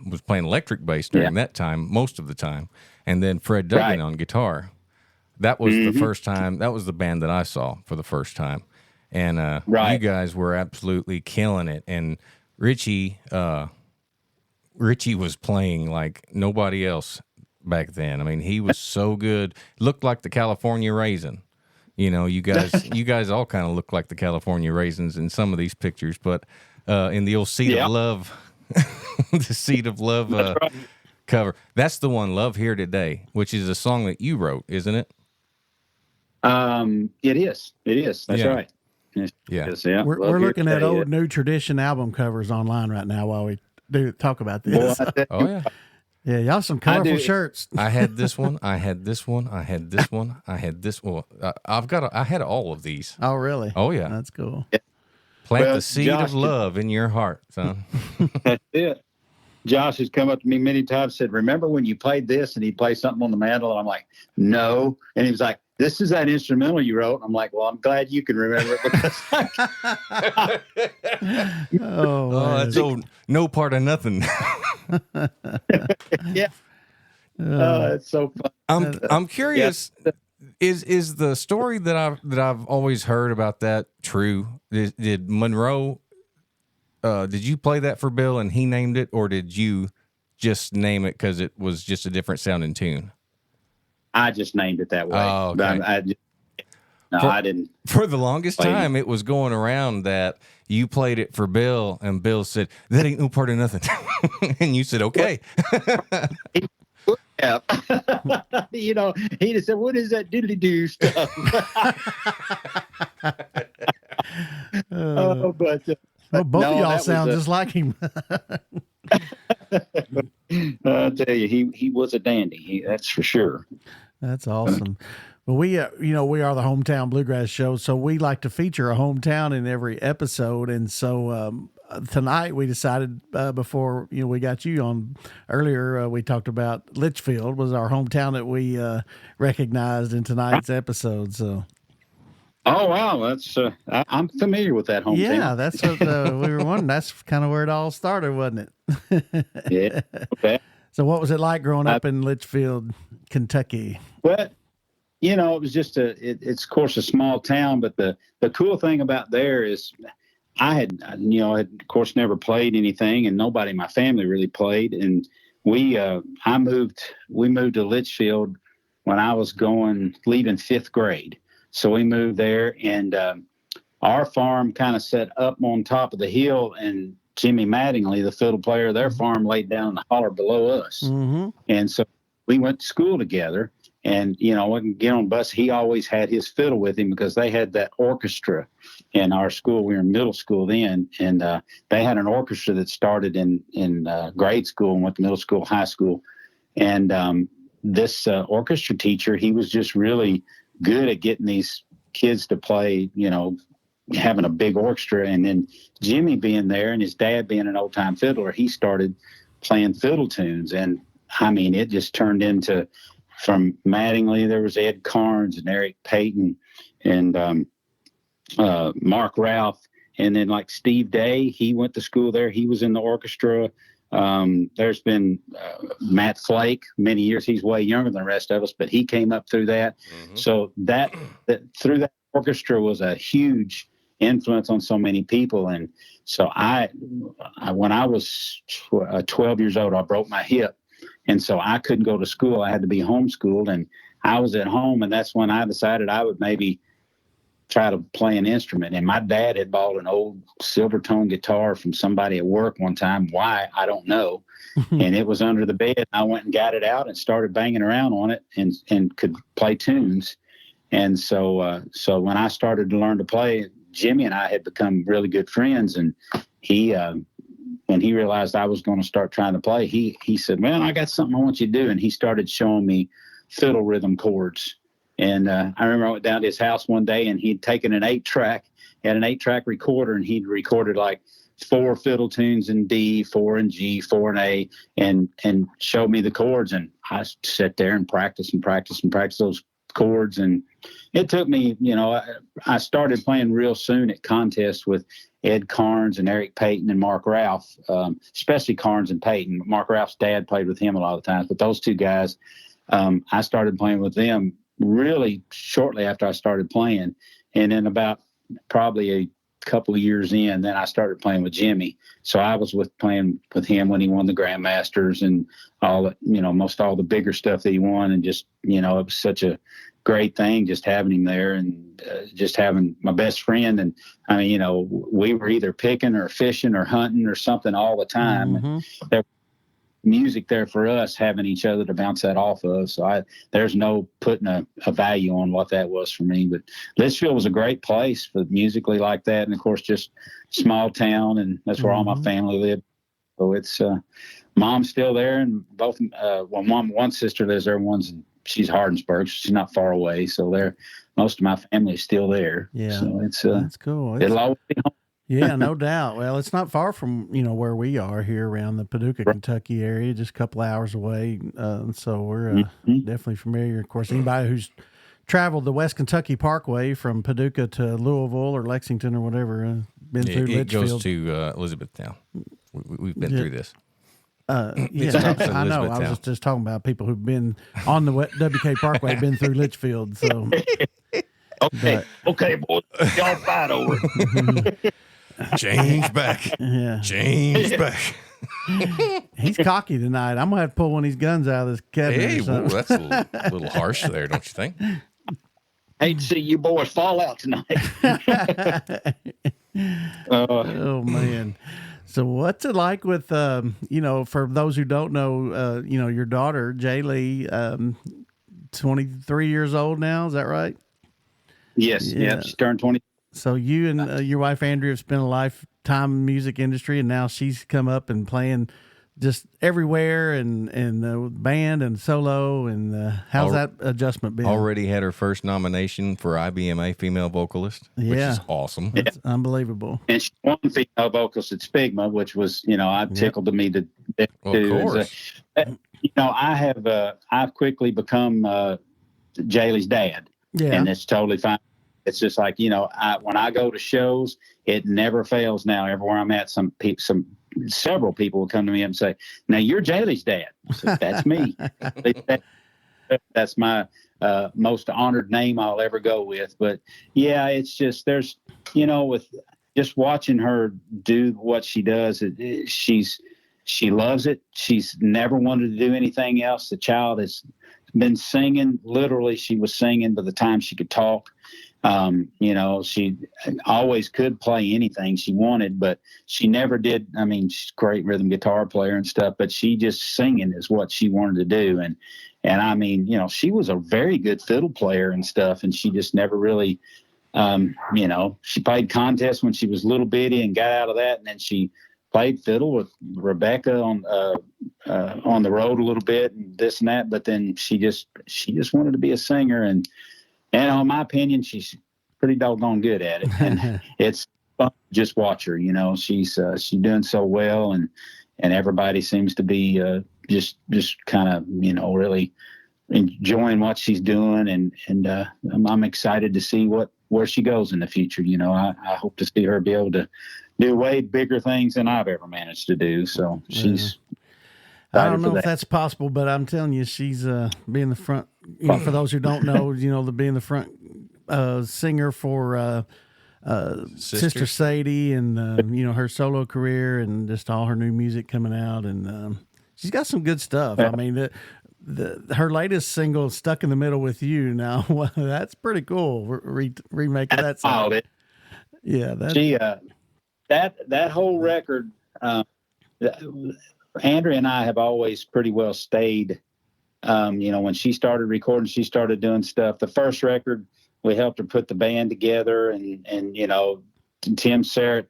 was playing electric bass during that time, most of the time, and then Fred Duggan on guitar. That was the first time. That was the band that I saw for the first time, and you guys were absolutely killing it. And Richie was playing like nobody else back then. I mean, he was so good. Looked like the California Raisin. You guys all kind of look like the California Raisins in some of these pictures, but in the old Seed of Love, the Seed of Love cover, that's the one, Love Here Today, which is a song that you wrote, isn't it? It is. That's right. Yeah. We're looking at old New Tradition album covers online right now while we talk about this. Oh yeah. Yeah, y'all some colorful shirts. I had this one. I had this one. I had this one. I had this one. I had all of these. Oh, really? Oh, yeah. That's cool. Plant the seed of love in your heart, son. That's it. Josh has come up to me many times, said, remember when you played this, and he played something on the mandolin? I'm like, no. And he was like, this is that instrumental you wrote. I'm like, well, I'm glad you can remember it because That's old, no part of nothing. yeah. It's so fun. I'm curious. Is the story that I've always heard about that true? Did Monroe? Did you play that for Bill and he named it, or did you just name it because it was just a different sounding tune? I just named it that way. Oh, okay. I didn't. For the longest time, it was going around that you played it for Bill, and Bill said, "That ain't no part of nothing," and you said, "Okay." Yeah. You know, he just said, "What is that diddly do stuff?" Well, both of y'all sound just like him. I'll tell you, he was a dandy. That's for sure. That's awesome. Well, we are the Hometown Bluegrass Show, so we like to feature a hometown in every episode. And so tonight we decided before we got you on earlier, we talked about Litchfield was our hometown that we recognized in tonight's episode. So. Oh wow, that's I'm familiar with that hometown. Yeah, that's what we were wondering. That's kind of where it all started, wasn't it? Yeah. Okay. So, what was it like growing up in Litchfield, Kentucky? Well, it was just it's of course a small town, but the cool thing about there is I had of course never played anything, and nobody in my family really played, and we moved to Litchfield when I was leaving 5th grade. So we moved there, and our farm kind of set up on top of the hill, and Jimmy Mattingly, the fiddle player, their farm laid down in the holler below us. Mm-hmm. And so we went to school together, and, we can get on the bus. He always had his fiddle with him because they had that orchestra in our school. We were in middle school then, and they had an orchestra that started in grade school and went to middle school, high school. And this orchestra teacher, he was just really good at getting these kids to play, having a big orchestra. And then Jimmy being there and his dad being an old time fiddler, he started playing fiddle tunes. And I mean, it just turned into, from Mattingly, there was Ed Carnes and Eric Payton and Mark Ralph. And then like Steve Day, he went to school there. He was in the orchestra. There's been Matt Flake, many years. He's way younger than the rest of us, but he came up through that. Mm-hmm. So that through that orchestra was a huge influence on so many people. And so I when I was 12 years old, I broke my hip. And so I couldn't go to school. I had to be homeschooled, and I was at home. And that's when I decided I would maybe try to play an instrument. And my dad had bought an old Silvertone guitar from somebody at work one time. Why, I don't know. And it was under the bed. I went and got it out and started banging around on it and could play tunes. And so when I started to learn to play, Jimmy and I had become really good friends. And he, when he realized I was going to start trying to play, he said, "Well, I got something I want you to do." And he started showing me fiddle rhythm chords. And I remember I went down to his house one day, and he'd taken an 8-track, had an 8-track recorder, and he'd recorded like 4 fiddle tunes in D, 4 in G, 4 in A, and showed me the chords. And I sat there and practiced those chords. And it took me, I started playing real soon at contests with Ed Carnes and Eric Payton and Mark Ralph, especially Carnes and Payton. Mark Ralph's dad played with him a lot of times, but those two guys, I started playing with them really shortly after I started playing. And then about probably a couple of years in, then I started playing with Jimmy. So I was playing with him when he won the Grandmasters and all, most all the bigger stuff that he won. And just, it was such a great thing just having him there and just having my best friend. And I mean, we were either picking or fishing or hunting or something all the time. Mm-hmm. There was music there for us, having each other to bounce that off of. So there's no putting a value on what that was for me. But Litchfield was a great place for musically like that. And of course, just small town, and that's where all my family lived. So it's mom's still there, and both one sister lives there, she's Hardinsburg, so she's not far away. So most of my family is still there. Yeah, so it's that's cool. It'll always be home. Yeah, no doubt. Well, it's not far from, where we are here around the Paducah, Kentucky area, just a couple hours away. So we're definitely familiar. Of course, anybody who's traveled the West Kentucky Parkway from Paducah to Louisville or Lexington or whatever. Been through It goes Litchfield. to Elizabethtown. We've been through this. Yeah, stops at I know. I Elizabethtown. was just talking about people who've been on the WK Parkway, been through Litchfield. So Okay, boys, y'all fight over it. Change back. yeah, Change back. he's cocky tonight. I'm gonna have to pull one of these guns out of this cabinet. Hey, or whoa, something. that's a little harsh there, don't you think? Hate to see you boys fall out tonight. Oh man. So what's it like with for those who don't know, your daughter, Jaylee, 23 years old now, is that right? Yes, Yeah. she turned 20. So you and your wife Andrea have spent a lifetime in the music industry, and now she's come up and playing just everywhere and band and solo. And how's that adjustment been? Already had her first nomination for IBMA Female Vocalist, which Yeah. is awesome. That's unbelievable. And she won female vocalist at Spigma, which was, I tickled to me to do. Of course. I've quickly become Jaylee's dad. Yeah. And it's totally fine. It's just like, when I go to shows, it never fails now. Everywhere I'm at, several people will come to me and say, now you're Jaylee's dad. I said, that's me. That's my most honored name I'll ever go with. But yeah, it's just, there's, with just watching her do what she does, she loves it. She's never wanted to do anything else. The child has been singing. Literally, she was singing by the time she could talk. She always could play anything she wanted, but she never did. I mean, she's a great rhythm guitar player and stuff, but she just singing is what she wanted to do. And I mean, she was a very good fiddle player and stuff, and she just never really, she played contests when she was little bitty and got out of that. And then she played fiddle with Rebecca on the road a little bit and this and that. But then she just wanted to be a singer. And in my opinion, she's pretty doggone good at it. And it's fun to just watch her. She's doing so well, and everybody seems to be just kind of really enjoying what she's doing. And I'm excited to see where she goes in the future. I hope to see her be able to do way bigger things than I've ever managed to do. So she's. I don't know if that's possible, but I'm telling you, she's being the front. For those who don't know, being the front singer for Sister Sadie, and her solo career, and just all her new music coming out, and she's got some good stuff. I mean, her latest single, "Stuck in the Middle with You," now that's pretty cool. Remake of that song. Yeah, she that whole record. Andrea and I have always pretty well stayed. When she started recording, she started doing stuff. The first record, we helped her put the band together, and Tim Serrett,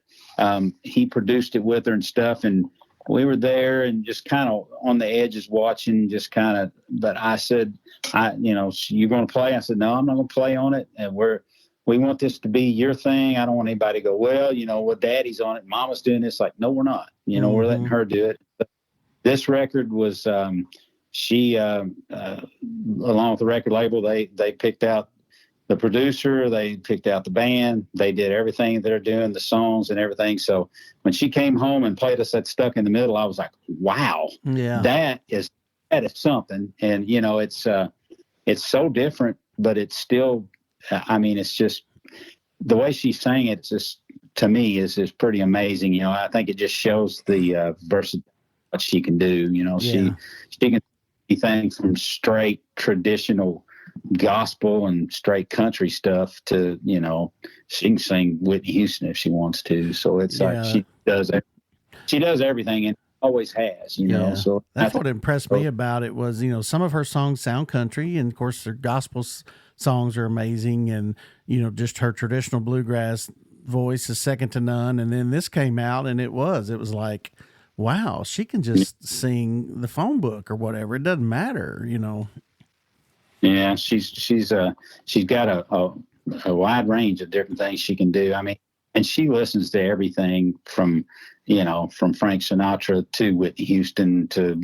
he produced it with her and stuff. And we were there and just kind of on the edges watching, but I said, you're going to play? I said, no, I'm not going to play on it. And we want this to be your thing. I don't want anybody to go, well, Daddy's on it, Mama's doing this. Like, no, we're not. We're letting her do it. But this record was, she, along with the record label, they picked out the producer, they picked out the band, they did everything they're doing, the songs and everything. So when she came home and played us that Stuck in the Middle, I was like, wow, that is something. And, it's so different, but it's still, it's just the way she sang it, just to me is pretty amazing. I think it just shows the versatility what she can do. She can do things from straight traditional gospel and straight country stuff to, she can sing Whitney Houston if she wants to. So it's like she does everything and always has, So that's what impressed me about it was, some of her songs sound country, and of course her gospel songs are amazing, and just her traditional bluegrass voice is second to none. And then this came out, and it was like, wow, she can just sing the phone book or whatever. It doesn't matter, Yeah, she's got a wide range of different things she can do. I mean, and she listens to everything from Frank Sinatra to Whitney Houston to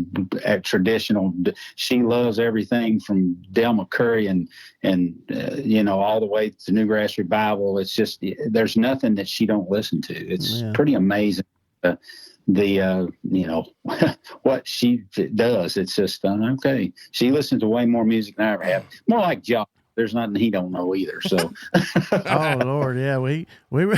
traditional. She loves everything from Del McCurry and all the way to Newgrass Revival. It's just, there's nothing that she don't listen to. It's pretty amazing. What she does. It's just okay. She listens to way more music than I ever have. More like Josh. There's nothing he don't know either. So, oh Lord, yeah, we were.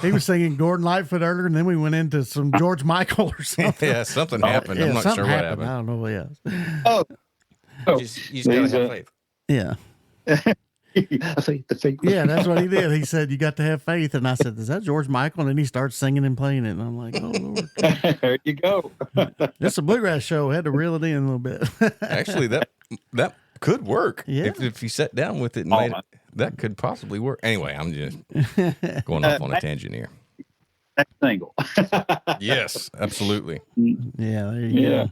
He was singing Gordon Lightfoot earlier, and then we went into some George Michael or something. Yeah, something happened. I'm not sure what happened. I don't know what else. Oh, you just gotta have faith. Yeah. Yeah, that's what he did. He said, "You got to have faith," and I said, "Is that George Michael?" And then he starts singing and playing it, and I'm like, "Oh Lord!" There you go. It's a bluegrass show. I had to reel it in a little bit. Actually, that could work. Yeah. If you sat down with it and made it, that could possibly work. Anyway, I'm just going off on a tangent here. That's single. Yes, absolutely. Yeah, there you go.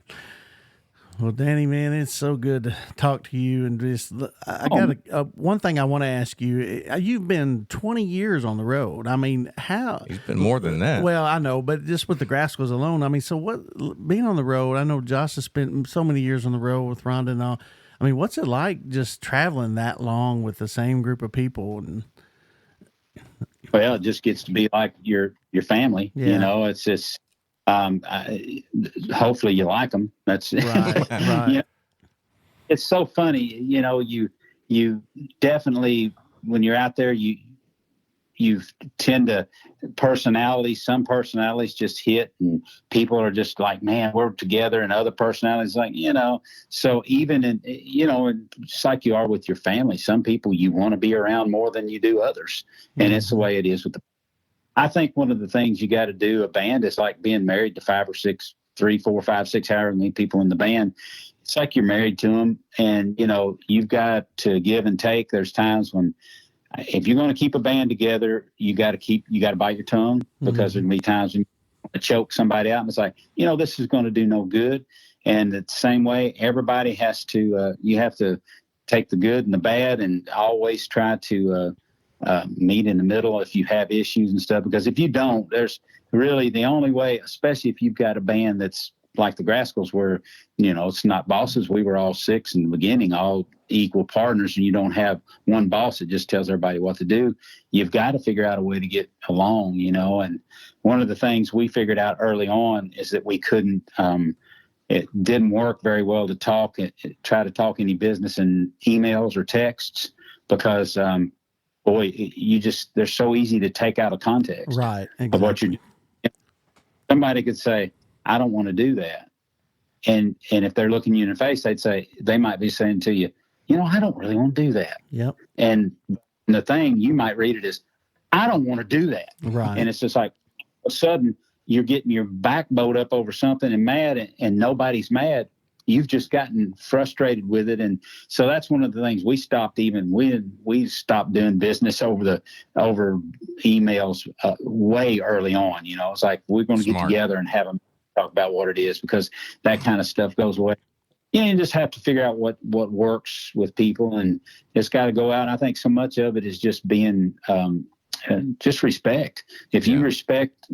Well, Danny, man, it's so good to talk to you. And just, I got one thing I want to ask you. You've been 20 years on the road. I mean, how? He's been more than that. Well, I know, but just with the Grascals alone, I mean, so what? Being on the road, I know Josh has spent so many years on the road with Rhonda and all. I mean, what's it like just traveling that long with the same group of people? And well, it just gets to be like your family. Yeah. It's just. Hopefully you like them. That's right. It's so funny. You definitely, when you're out there, you tend to some personalities just hit, and people are just like, man, we're together, and other personalities like, so even just like you are with your family, some people you want to be around more than you do others. And it's the way it is with I think one of the things you got to do, a band is like being married to 5 or 6, 3, 4, 5, 6, however many people in the band. It's like you're married to them, and you've got to give and take. There's times when, if you're going to keep a band together, you got to bite your tongue, because there's gonna be times when you choke somebody out, and it's like, this is going to do no good. And the same way, everybody has to. You have to take the good and the bad, and always try to. Meet in the middle if you have issues and stuff, because if you don't, there's really the only way, especially if you've got a band that's like the Grascals, where it's not bosses. We were all 6 in the beginning, all equal partners, and you don't have one boss that just tells everybody what to do. You've got to figure out a way to get along, and one of the things we figured out early on is that we couldn't it didn't work very well to try to talk any business in emails or texts, because boy, they're so easy to take out of context. Right. Exactly. Of what you're doing. Somebody could say, I don't want to do that. And if they're looking you in the face, they might be saying to you, I don't really want to do that. Yep. And the thing, you might read it as, I don't want to do that. Right. And it's just like, all of a sudden you're getting your back bowed up over something and mad, and nobody's mad. You've just gotten frustrated with it. And so that's one of the things we stopped doing business over emails way early on. It's like, we're going to get together and have them talk about what it is, because that kind of stuff goes away. You just have to figure out what works with people, and it's got to go out. I think so much of it is just being, just respect. If you respect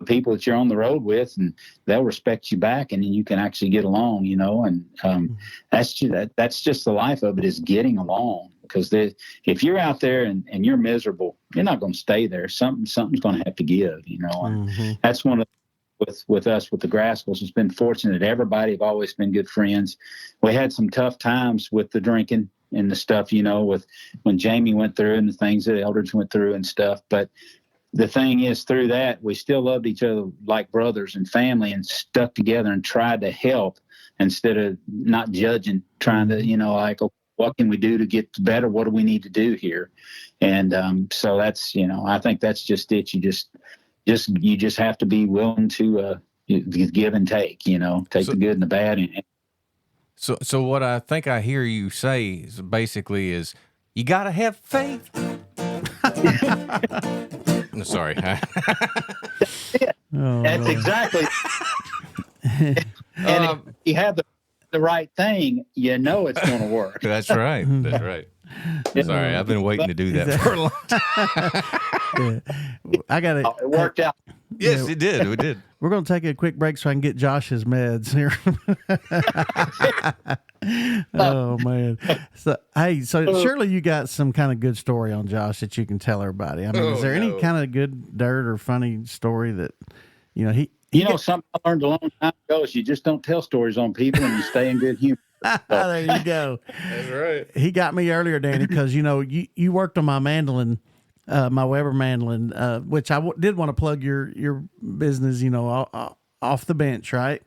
people that you're on the road with, and they'll respect you back, and then you can actually get along, and that's just the life of it, is getting along. Because if you're out there and you're miserable, you're not going to stay there. Something's going to have to give, and that's one of with us with the Grascals. It's been fortunate. Everybody have always been good friends. We had some tough times with the drinking and the stuff, with when Jamie went through and the things that Eldridge went through and stuff, but the thing is, through that, we still loved each other like brothers and family, and stuck together and tried to help instead of not judging, trying to, like, what can we do to get better? What do we need to do here? And so that's, I think that's just it. You just have to be willing to give and take, take the good and the bad. So what I think I hear you say is basically you got to have faith. No, sorry. That's exactly. And if you have the right thing, it's going to work. That's right. That's right. Sorry, I've been waiting to do that for a long time. I got it. It worked out. Yes, it did. We did. We're going to take a quick break so I can get Josh's meds here. Oh man! So hey, surely you got some kind of good story on Josh that you can tell everybody. I mean, is there any kind of good dirt or funny story that he? Something I learned a long time ago is you just don't tell stories on people and you stay in good humor. There you go. That's right. He got me earlier, Danny, because you worked on my mandolin. My Weber mandolin, which I did want to plug your business, off the bench, right?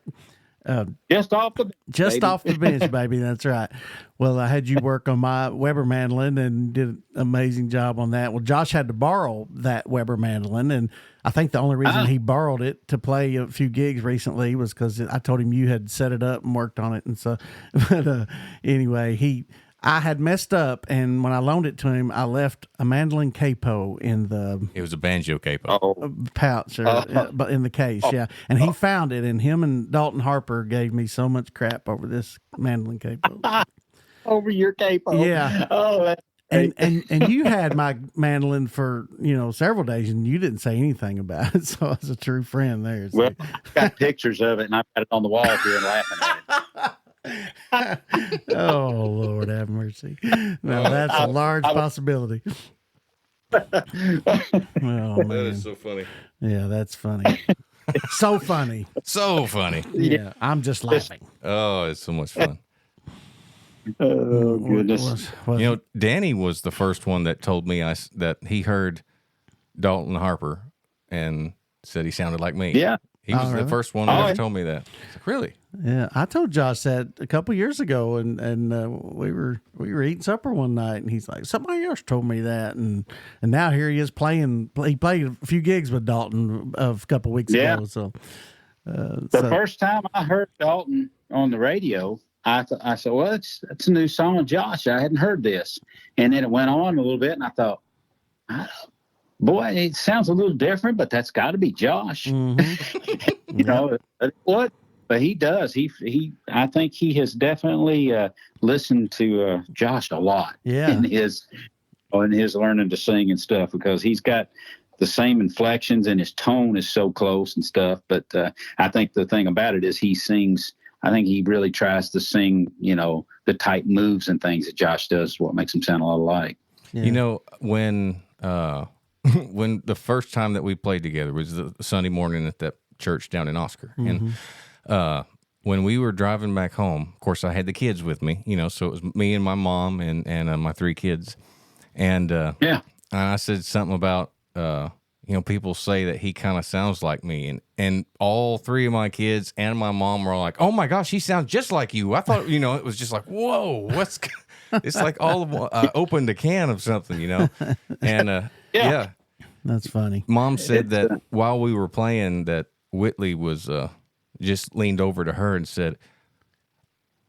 Just off the bench, baby. Off the bench, baby. That's right. Well, I had you work on my Weber mandolin and did an amazing job on that. Well, Josh had to borrow that Weber mandolin, and I think the only reason he borrowed it to play a few gigs recently was because I told him you had set it up and worked on it, and so. But anyway, I had messed up, and when I loaned it to him, I left a mandolin capo in the It was a banjo capo. pouch, but in the case, yeah. And he found it, and him and Dalton Harper gave me so much crap over this mandolin capo. Over your capo, yeah. Oh, that's great. And you had my mandolin for several days, and you didn't say anything about it, so I was a true friend there. So. Well, I've got pictures of it, and I've got it on the wall here and laughing at it. Oh Lord, have mercy! Now that's a large possibility. Oh, man. That is so funny. Yeah, that's funny. So funny. So funny. Yeah, I'm just laughing. Oh, it's so much fun. Oh goodness! Danny was the first one that told me that he heard Dalton Harper and said he sounded like me. Yeah. He was the first one that ever told me that. I was like, really? Yeah, I told Josh that a couple years ago, and we were eating supper one night, and he's like, somebody else told me that, and now here he is playing. He played a few gigs with Dalton a couple weeks ago. So the first time I heard Dalton on the radio, I said, well, it's a new song of Josh. I hadn't heard this, and then it went on a little bit, and I thought, boy, it sounds a little different, but that's got to be Josh. Mm-hmm. What? But he does. I think he has definitely listened to Josh a lot. Yeah. in his learning to sing and stuff, because he's got the same inflections and his tone is so close and stuff. But I think the thing about it is he sings. I think he really tries to sing, the type moves and things that Josh does, what makes him sound a lot alike. Yeah. When when the first time that we played together was the Sunday morning at that church down in Oscar. Mm-hmm. And when we were driving back home, of course, I had the kids with me, so it was me and my mom and my 3 kids. And I said something about, people say that he kind of sounds like me. And all 3 of my kids and my mom were all like, oh, my gosh, he sounds just like you. I thought, it was just like, whoa, it's like all of opened a can of something, And yeah. That's funny. Mom said that while we were playing, that Whitley was just leaned over to her and said,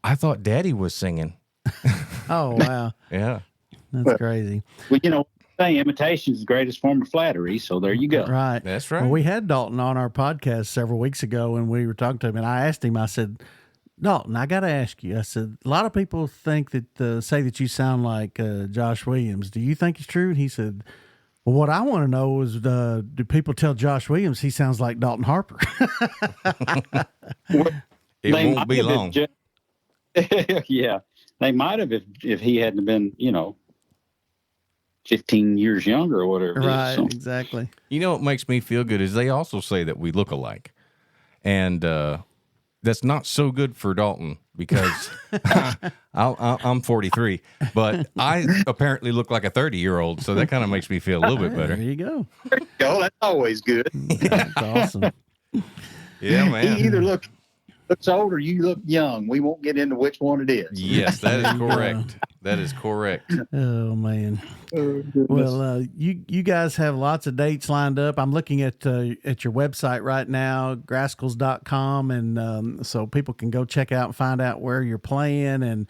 I thought Daddy was singing. Oh, wow. Yeah. That's crazy. Well, imitation is the greatest form of flattery, so there you go. Right. That's right. Well, we had Dalton on our podcast several weeks ago, and we were talking to him, and I asked him, I said, Dalton, I got to ask you. I said, a lot of people think that say that you sound like Josh Williams. Do you think it's true? And he said, well, what I want to know is, do people tell Josh Williams he sounds like Dalton Harper? It won't be long. Yeah, they might have if he hadn't been, 15 years younger or whatever. Right, So. exactly. What makes me feel good is they also say that we look alike. And that's not so good for Dalton because I'm 43, but I apparently look like a 30-year-old, so that kind of makes me feel a little bit better. There you go. Oh, that's always good. That's awesome. Yeah, man. He either looks old or you look young. We won't get into which one it is. Yes, that is correct. That is correct. Oh, man. Well, you guys have lots of dates lined up. I'm looking at your website right now, Grascals.com, and so people can go check out and find out where you're playing. And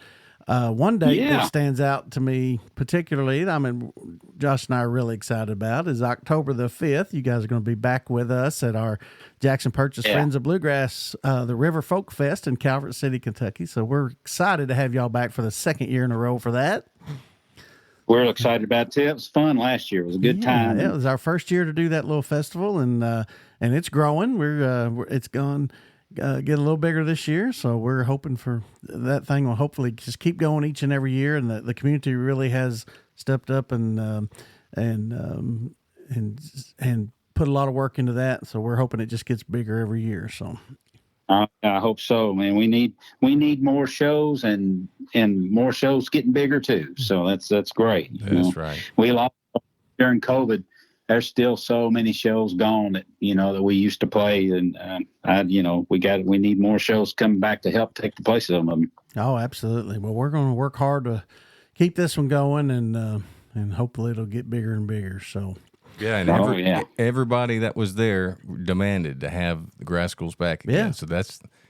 one date that stands out to me particularly, Josh and I are really excited about, is October the 5th. You guys are going to be back with us at our Jackson Purchase Friends of Bluegrass, the River Folk Fest in Calvert City, Kentucky. So we're excited to have y'all back for the second year in a row for that. We're excited about it too. It was fun last year. It was a good time. It was our first year to do that little festival, and it's growing. It's going get a little bigger this year, so we're hoping for that thing will hopefully just keep going each and every year. And the community really has stepped up and put a lot of work into that. So we're hoping it just gets bigger every year. So. I hope so, man. We need more shows and more shows getting bigger too. So that's great. That's right. We lost during COVID. There's still so many shows gone that that we used to play, and we need more shows coming back to help take the place of them. Oh, absolutely. Well, we're going to work hard to keep this one going, and hopefully it'll get bigger and bigger. So. Yeah, and everybody that was there demanded to have the Grascals back again. Yeah. So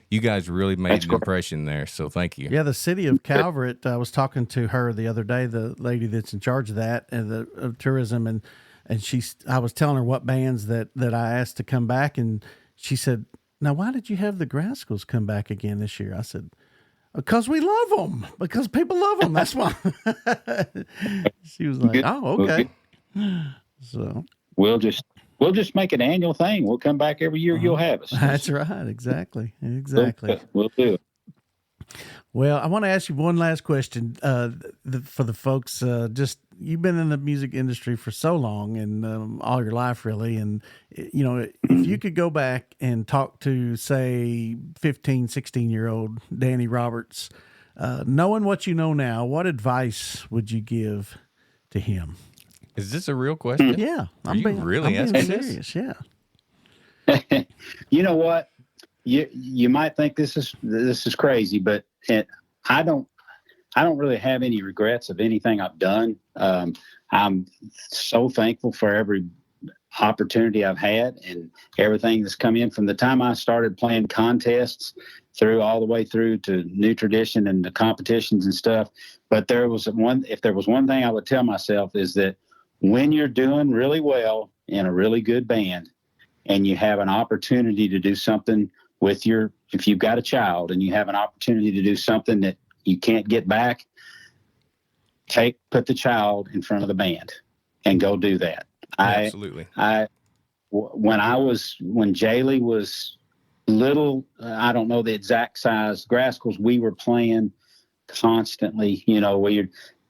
you guys really made an impression there. So thank you. Yeah, the city of Calvert. I was talking to her the other day, the lady that's in charge of that and of tourism, and I was telling her what bands that I asked to come back, and she said, "Now, why did you have the Grascals come back again this year?" I said, "Because we love them. Because people love them. That's why." She was like, "Oh, okay." So we'll just make an annual thing. We'll come back every year. You'll have us. That's right. Exactly. We'll do it. Well, I want to ask you one last question for the folks. Just you've been in the music industry for so long and all your life, really. And, if you could go back and talk to, say, 15, 16-year-old Danny Roberts, knowing what you know now, what advice would you give to him? Is this a real question? Yeah. I'm being asking serious. this? Yeah. You know what? You might think this is crazy, but I don't really have any regrets of anything I've done. I'm so thankful for every opportunity I've had and everything that's come in from the time I started playing contests all the way through to New Tradition and the competitions and stuff. But if there was one thing I would tell myself is that when you're doing really well in a really good band and you have an opportunity to do something if you've got a child and you have an opportunity to do something that you can't get back, put the child in front of the band and go do that. Absolutely. When Jaylee was little, I don't know the exact size, Grascals, we were playing constantly,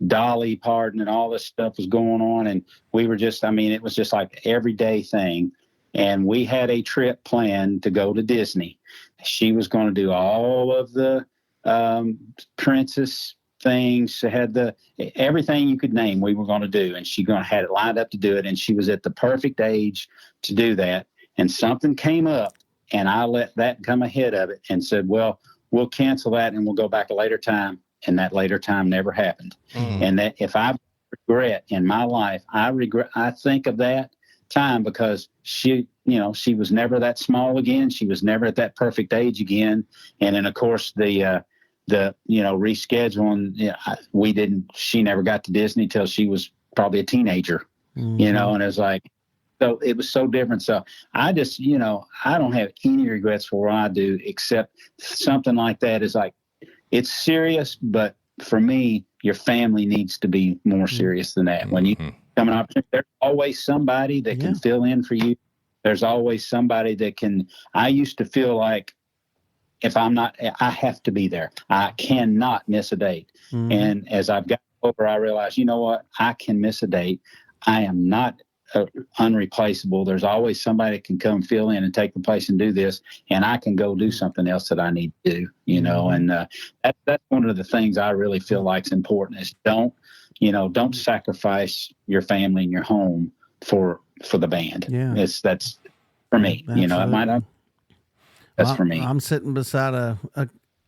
Dolly Parton and all this stuff was going on. And we were it was just like everyday thing. And we had a trip planned to go to Disney. She was going to do all of the princess things. She had everything you could name we were going to do. And she had it lined up to do it. And she was at the perfect age to do that. And something came up and I let that come ahead of it and said, well, we'll cancel that and we'll go back a later time. And that later time never happened. Mm-hmm. And that if I regret in my life, I think of that time because she was never that small again. She was never at that perfect age again. And then of course the rescheduling, she never got to Disney till she was probably a teenager, and it was like, so it was so different. So I just, I don't have any regrets for what I do, except something like that is like, it's serious, but for me, your family needs to be more serious than that. When you come an opportunity, there's always somebody that can fill in for you. There's always somebody that can. I used to feel like if I'm not, I have to be there. I cannot miss a date. Mm-hmm. And as I've gotten older, I realized, you know what? I can miss a date. I am not unreplaceable. There's always somebody that can come fill in and take the place and do this, and I can go do something else that I need to do, and that's one of the things I really feel like is important is don't sacrifice your family and your home for the band. Yeah. That's for me. Absolutely. It might not. That's for me. I'm sitting beside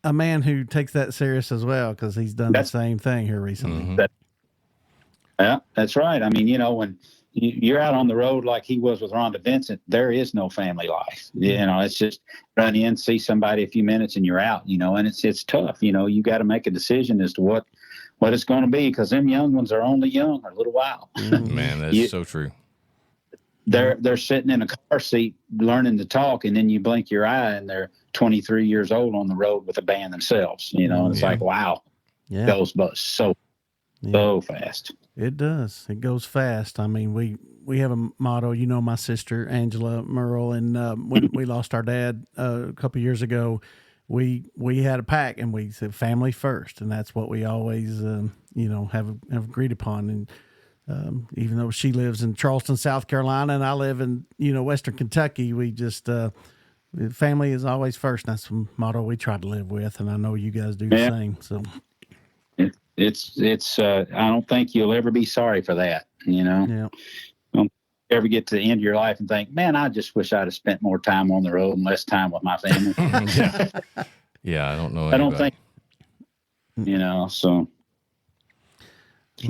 a man who takes that serious as well, because he's done the same thing here recently. Yeah, that's right. I mean, when you're out on the road like he was with Rhonda Vincent, there is no family life. It's just run in, see somebody a few minutes and you're out, and it's tough. You got to make a decision as to what it's going to be, because them young ones are only young for a little while. Man, that's so true. They're sitting in a car seat learning to talk, and then you blink your eye and they're 23 years old on the road with a band themselves, and it's like, wow, those bus. So so fast. It does. It goes fast. I mean, we have a motto. You know, my sister Angela Merle, and when we lost our dad a couple years ago, we had a pact, and we said family first, and that's what we always have agreed upon. And even though she lives in Charleston, South Carolina, and I live in Western Kentucky, we just family is always first. And that's the motto we try to live with, and I know you guys do the same. So. It's I don't think you'll ever be sorry for that. Yeah. Don't ever get to the end of your life and think, man, I just wish I'd have spent more time on the road and less time with my family. Yeah, I don't know. I don't think, so,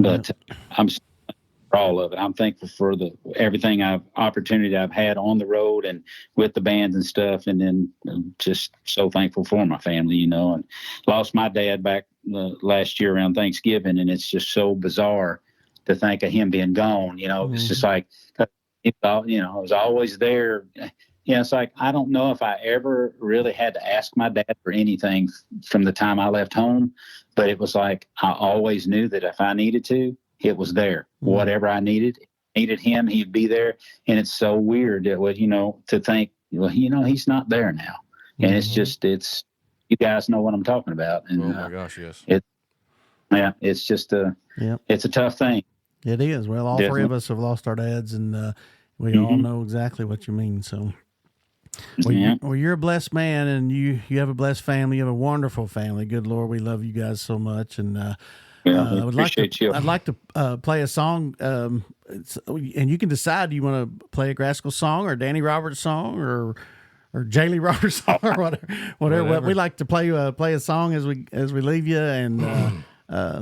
but I'm for all of it. I'm thankful for everything opportunity I've had on the road and with the bands and stuff. And then I'm just so thankful for my family, and lost my dad back last year around Thanksgiving. And it's just so bizarre to think of him being gone, It's just like, I was always there. It's like, I don't know if I ever really had to ask my dad for anything from the time I left home, but it was like, I always knew that if I needed to, it was there. Whatever I needed him, he'd be there. And it's so weird that, to think, well, he's not there now. And it's just, you guys know what I'm talking about. And, oh my gosh, yes. It's just it's a tough thing. It is. Well, all three of us have lost our dads, and we all know exactly what you mean. So, you're a blessed man, and you have a blessed family. You have a wonderful family. Good Lord, we love you guys so much. And I would I'd like to play a song, and you can decide, do you want to play a Graskell song or a Danny Roberts song or Jaylee Roberts song or whatever. We like to play a song as we leave you, and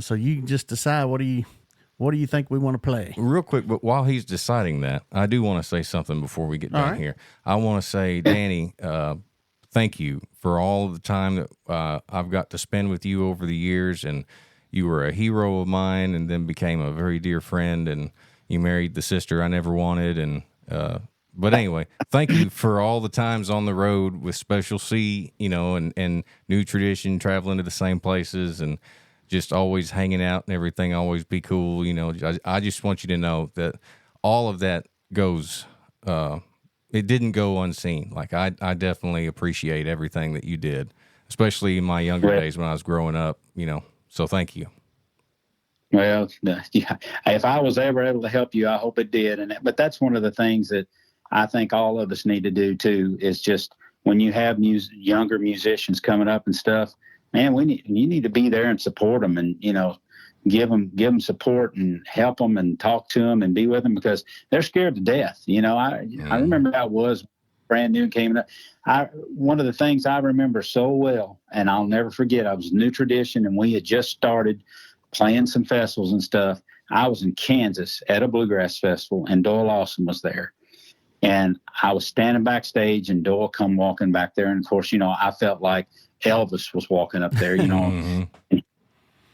so you can just decide what do you think we want to play. Real quick, but while he's deciding that, I do want to say something before we get done here. I want to say, Danny, thank you for all the time that I've got to spend with you over the years, and you were a hero of mine, and then became a very dear friend, and you married the sister I never wanted. And but anyway, thank you for all the times on the road with Special C, and New Tradition, traveling to the same places, and just always hanging out and everything. Always be cool, I just want you to know that all of that goes. It didn't go unseen. Like I definitely appreciate everything that you did, especially in my younger days when I was growing up. So thank you. Well, if I was ever able to help you, I hope it did. But that's one of the things that I think all of us need to do too, is just when you have younger musicians coming up and stuff, man, you need to be there and support them, and, give them support and help them and talk to them and be with them, because they're scared to death. I remember how it was brand new came up. One of the things I remember so well, and I'll never forget, I was New Tradition, and we had just started playing some festivals and stuff. I was in Kansas at a bluegrass festival, and Doyle Lawson was there. And I was standing backstage, and Doyle come walking back there. And of course, I felt like Elvis was walking up there, And he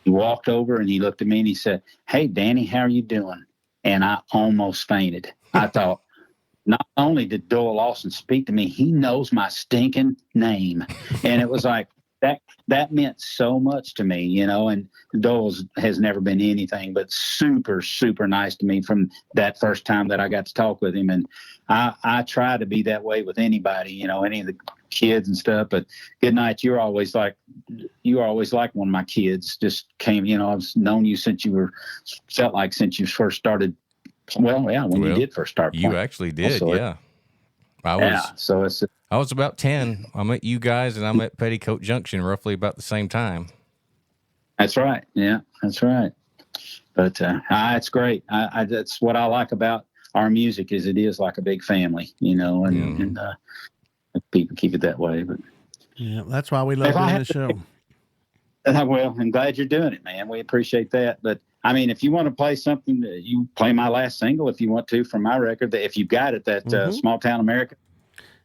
walked over and he looked at me and he said, "Hey, Danny, how are you doing?" And I almost fainted. I thought, not only did Doyle Lawson speak to me, he knows my stinking name. And it was like, that meant so much to me, and Doyle has never been anything but super, super nice to me from that first time that I got to talk with him. And I try to be that way with anybody, any of the kids and stuff. But good night, you were always like one of my kids. Just came, I've known you since you first started. Well, yeah, when you did first start playing. You actually did, yeah. I was about 10. I met you guys, and I'm at Petticoat Junction roughly about the same time. That's right. Yeah, that's right. But it's great. That's what I like about our music, is it is like a big family, and people keep it that way. But yeah, that's why we love doing the show. Well, I'm glad you're doing it, man. We appreciate that. But I mean, if you want to play something, you play my last single if you want to from my record. If you've got it, that Small Town America.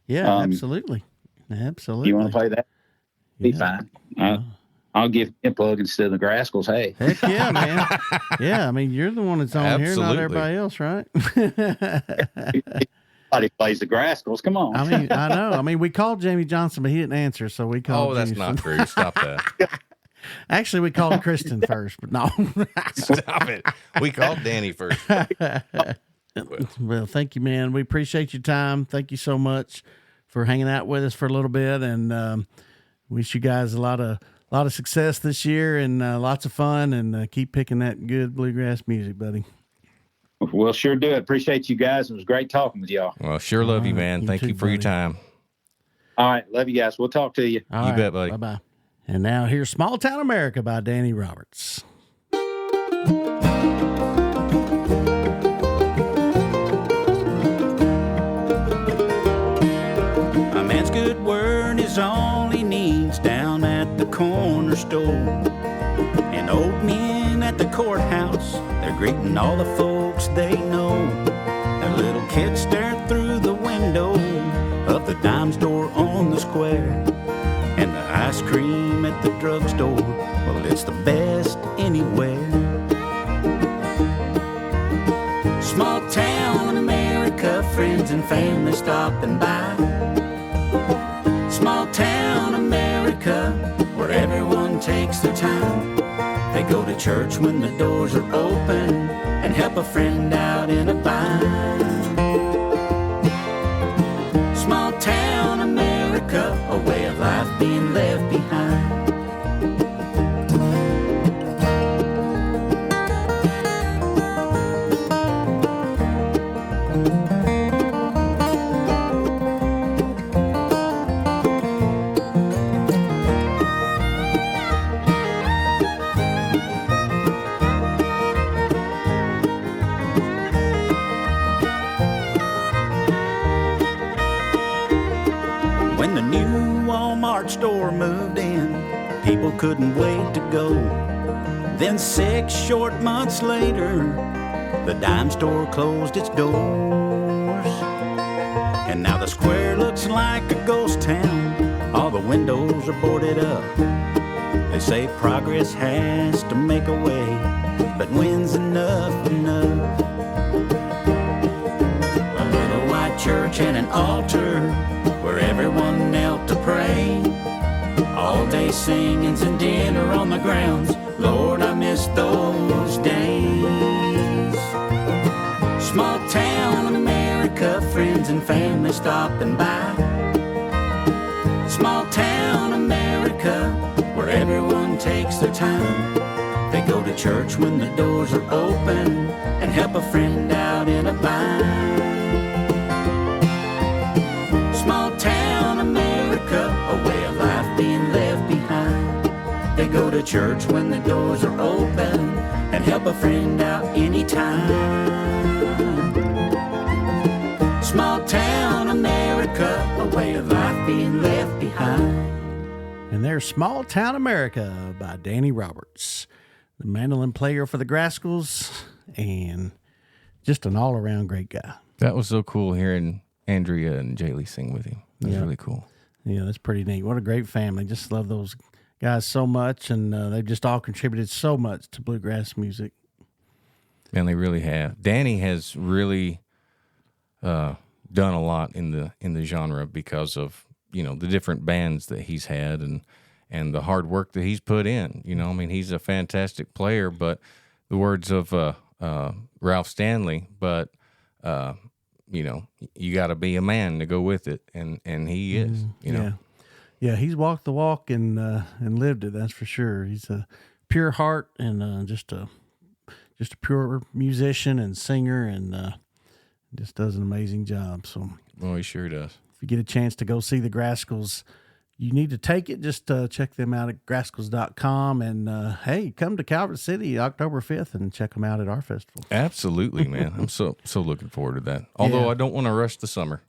Yeah, absolutely. Absolutely. You want to play that? Be fine. I'll give you a plug instead of the Graskells. Hey. Heck yeah, man. Yeah, I mean, you're the one that's on here, not everybody else, right? Everybody plays the Graskells. Come on. I mean, I know. I mean, we called Jamie Johnson, but he didn't answer, so we called. Oh, that's not true. Stop that. Actually, we called Kristen first, but no. Stop it. We called Danny first. Well, thank you, man. We appreciate your time. Thank you so much for hanging out with us for a little bit, and wish you guys a lot of success this year and lots of fun, and keep picking that good bluegrass music, buddy. We'll sure do it. Appreciate you guys. It was great talking with y'all. Well, sure love you, man. You Thank too, you for your buddy. time. All right. Love you guys. We'll talk to you. All You right, bet, buddy. Bye-bye. And now here's Small Town America by Danny Roberts. A man's good word is all he needs down at the corner store. And old men at the courthouse, they're greeting all the folks they know. Their little kids stare through the window of the dime store on the square. And the ice cream at the drugstore, well, it's the best anywhere. Small town America, friends and family stopping by. Small town America, where everyone takes their time. They go to church when the doors are open and help a friend out in a bind. Small town America, a way of life being left behind. When the new Walmart store moved in, people couldn't wait to go. Then 6 short months later, the dime store closed its doors. And now the square looks like a ghost town. All the windows are boarded up. They say progress has to make a way, but when's enough enough? A little white church and an altar where everyone knelt to pray. All day singings and dinner on the grounds. Lord, I miss those days. Small town America, friends and family stopping by. Small town America, where everyone takes their time. They go to church when the doors are open and help a friend out in a bind. Small town America, a way of life being left behind. They go to church when the doors are open and help a friend out anytime. Small town America, a way of life being left behind. And there's Small Town America by Danny Roberts, the mandolin player for the Grascals, and just an all-around great guy. That was so cool hearing Andrea and Jaylee sing with him. It was really cool. Yeah, that's pretty neat. What a great family. Just love those guys so much, and they've just all contributed so much to bluegrass music. And they really have. Danny has really done a lot in the genre because of, you know, the different bands that he's had and the hard work that he's put in. You know, I mean, he's a fantastic player, but the words of Ralph Stanley, but you know, you got to be a man to go with it, and he is. You know, Yeah, he's walked the walk and lived it. That's for sure. He's a pure heart and just a pure musician and singer, and just does an amazing job. So, well, he sure does. if you get a chance to go see the Grascals, you need to take it. Just check them out at grascals.com. And hey, come to Calvert City October 5th and check them out at our festival. Absolutely, man. I'm so looking forward to that. Although Yeah. I don't want to rush the summer.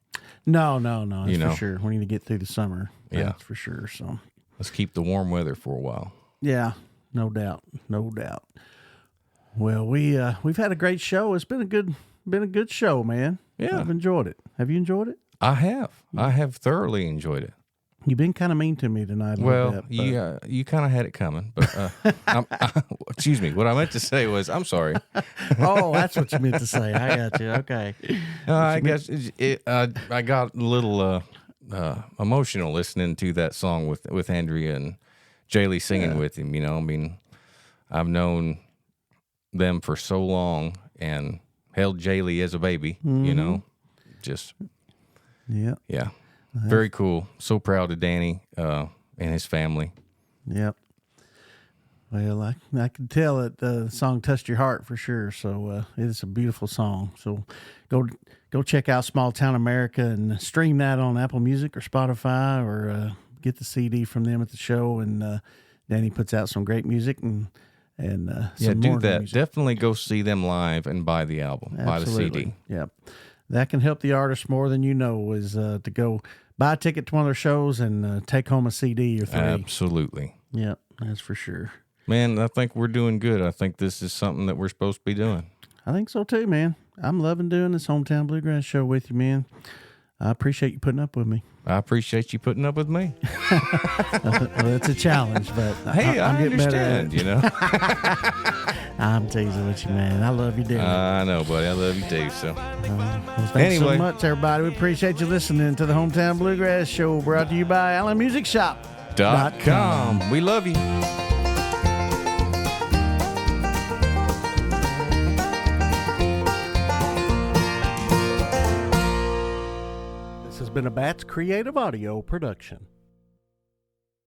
No, that's You know. for sure. We need to get through the summer. Yeah. That's for sure. So, Let's keep the warm weather for a while. yeah, no doubt. Well, we've had a great show. It's been a good show, man. Yeah. I've enjoyed it. Have you enjoyed it? I have thoroughly enjoyed it. You've been kind of mean to me tonight. A Well, little bit, but- you kind of had it coming, but excuse me. What I meant to say was, I'm sorry. Oh, that's what you meant to say. I got you. Okay. I guess I got a little emotional listening to that song with Andrea and Jaylee singing with him. You know, I mean, I've known them for so long and held Jaylee as a baby. You know, just Yeah. very cool. So proud of Danny and his family. Yep. Well, I can tell that the song touched your heart for sure. So it is a beautiful song. So go check out Small Town America and stream that on Apple Music or Spotify, or get the CD from them at the show. And Danny puts out some great music and some do more that. music. Definitely go see them live and buy the album, buy the CD. Yep. That can help the artist more than you know, is to go buy a ticket to one of their shows and take home a CD or 3. Absolutely. Yep, that's for sure. Man, I think we're doing good. I think this is something that we're supposed to be doing. I think so too, man. I'm loving doing this Hometown Bluegrass show with you, man. I appreciate you putting up with me. I appreciate you putting up with me. Well, it's a challenge, but Hey, I'm I getting better at understand, it. you know. I'm teasing with you, man. I love you, dearly. I know, buddy. I love you too. So, Well, thanks anyway. so much, everybody. We appreciate you listening to the Hometown Bluegrass show, brought to you by Allen Music Shop. .com. We love you. This has been a Bats Creative Audio production.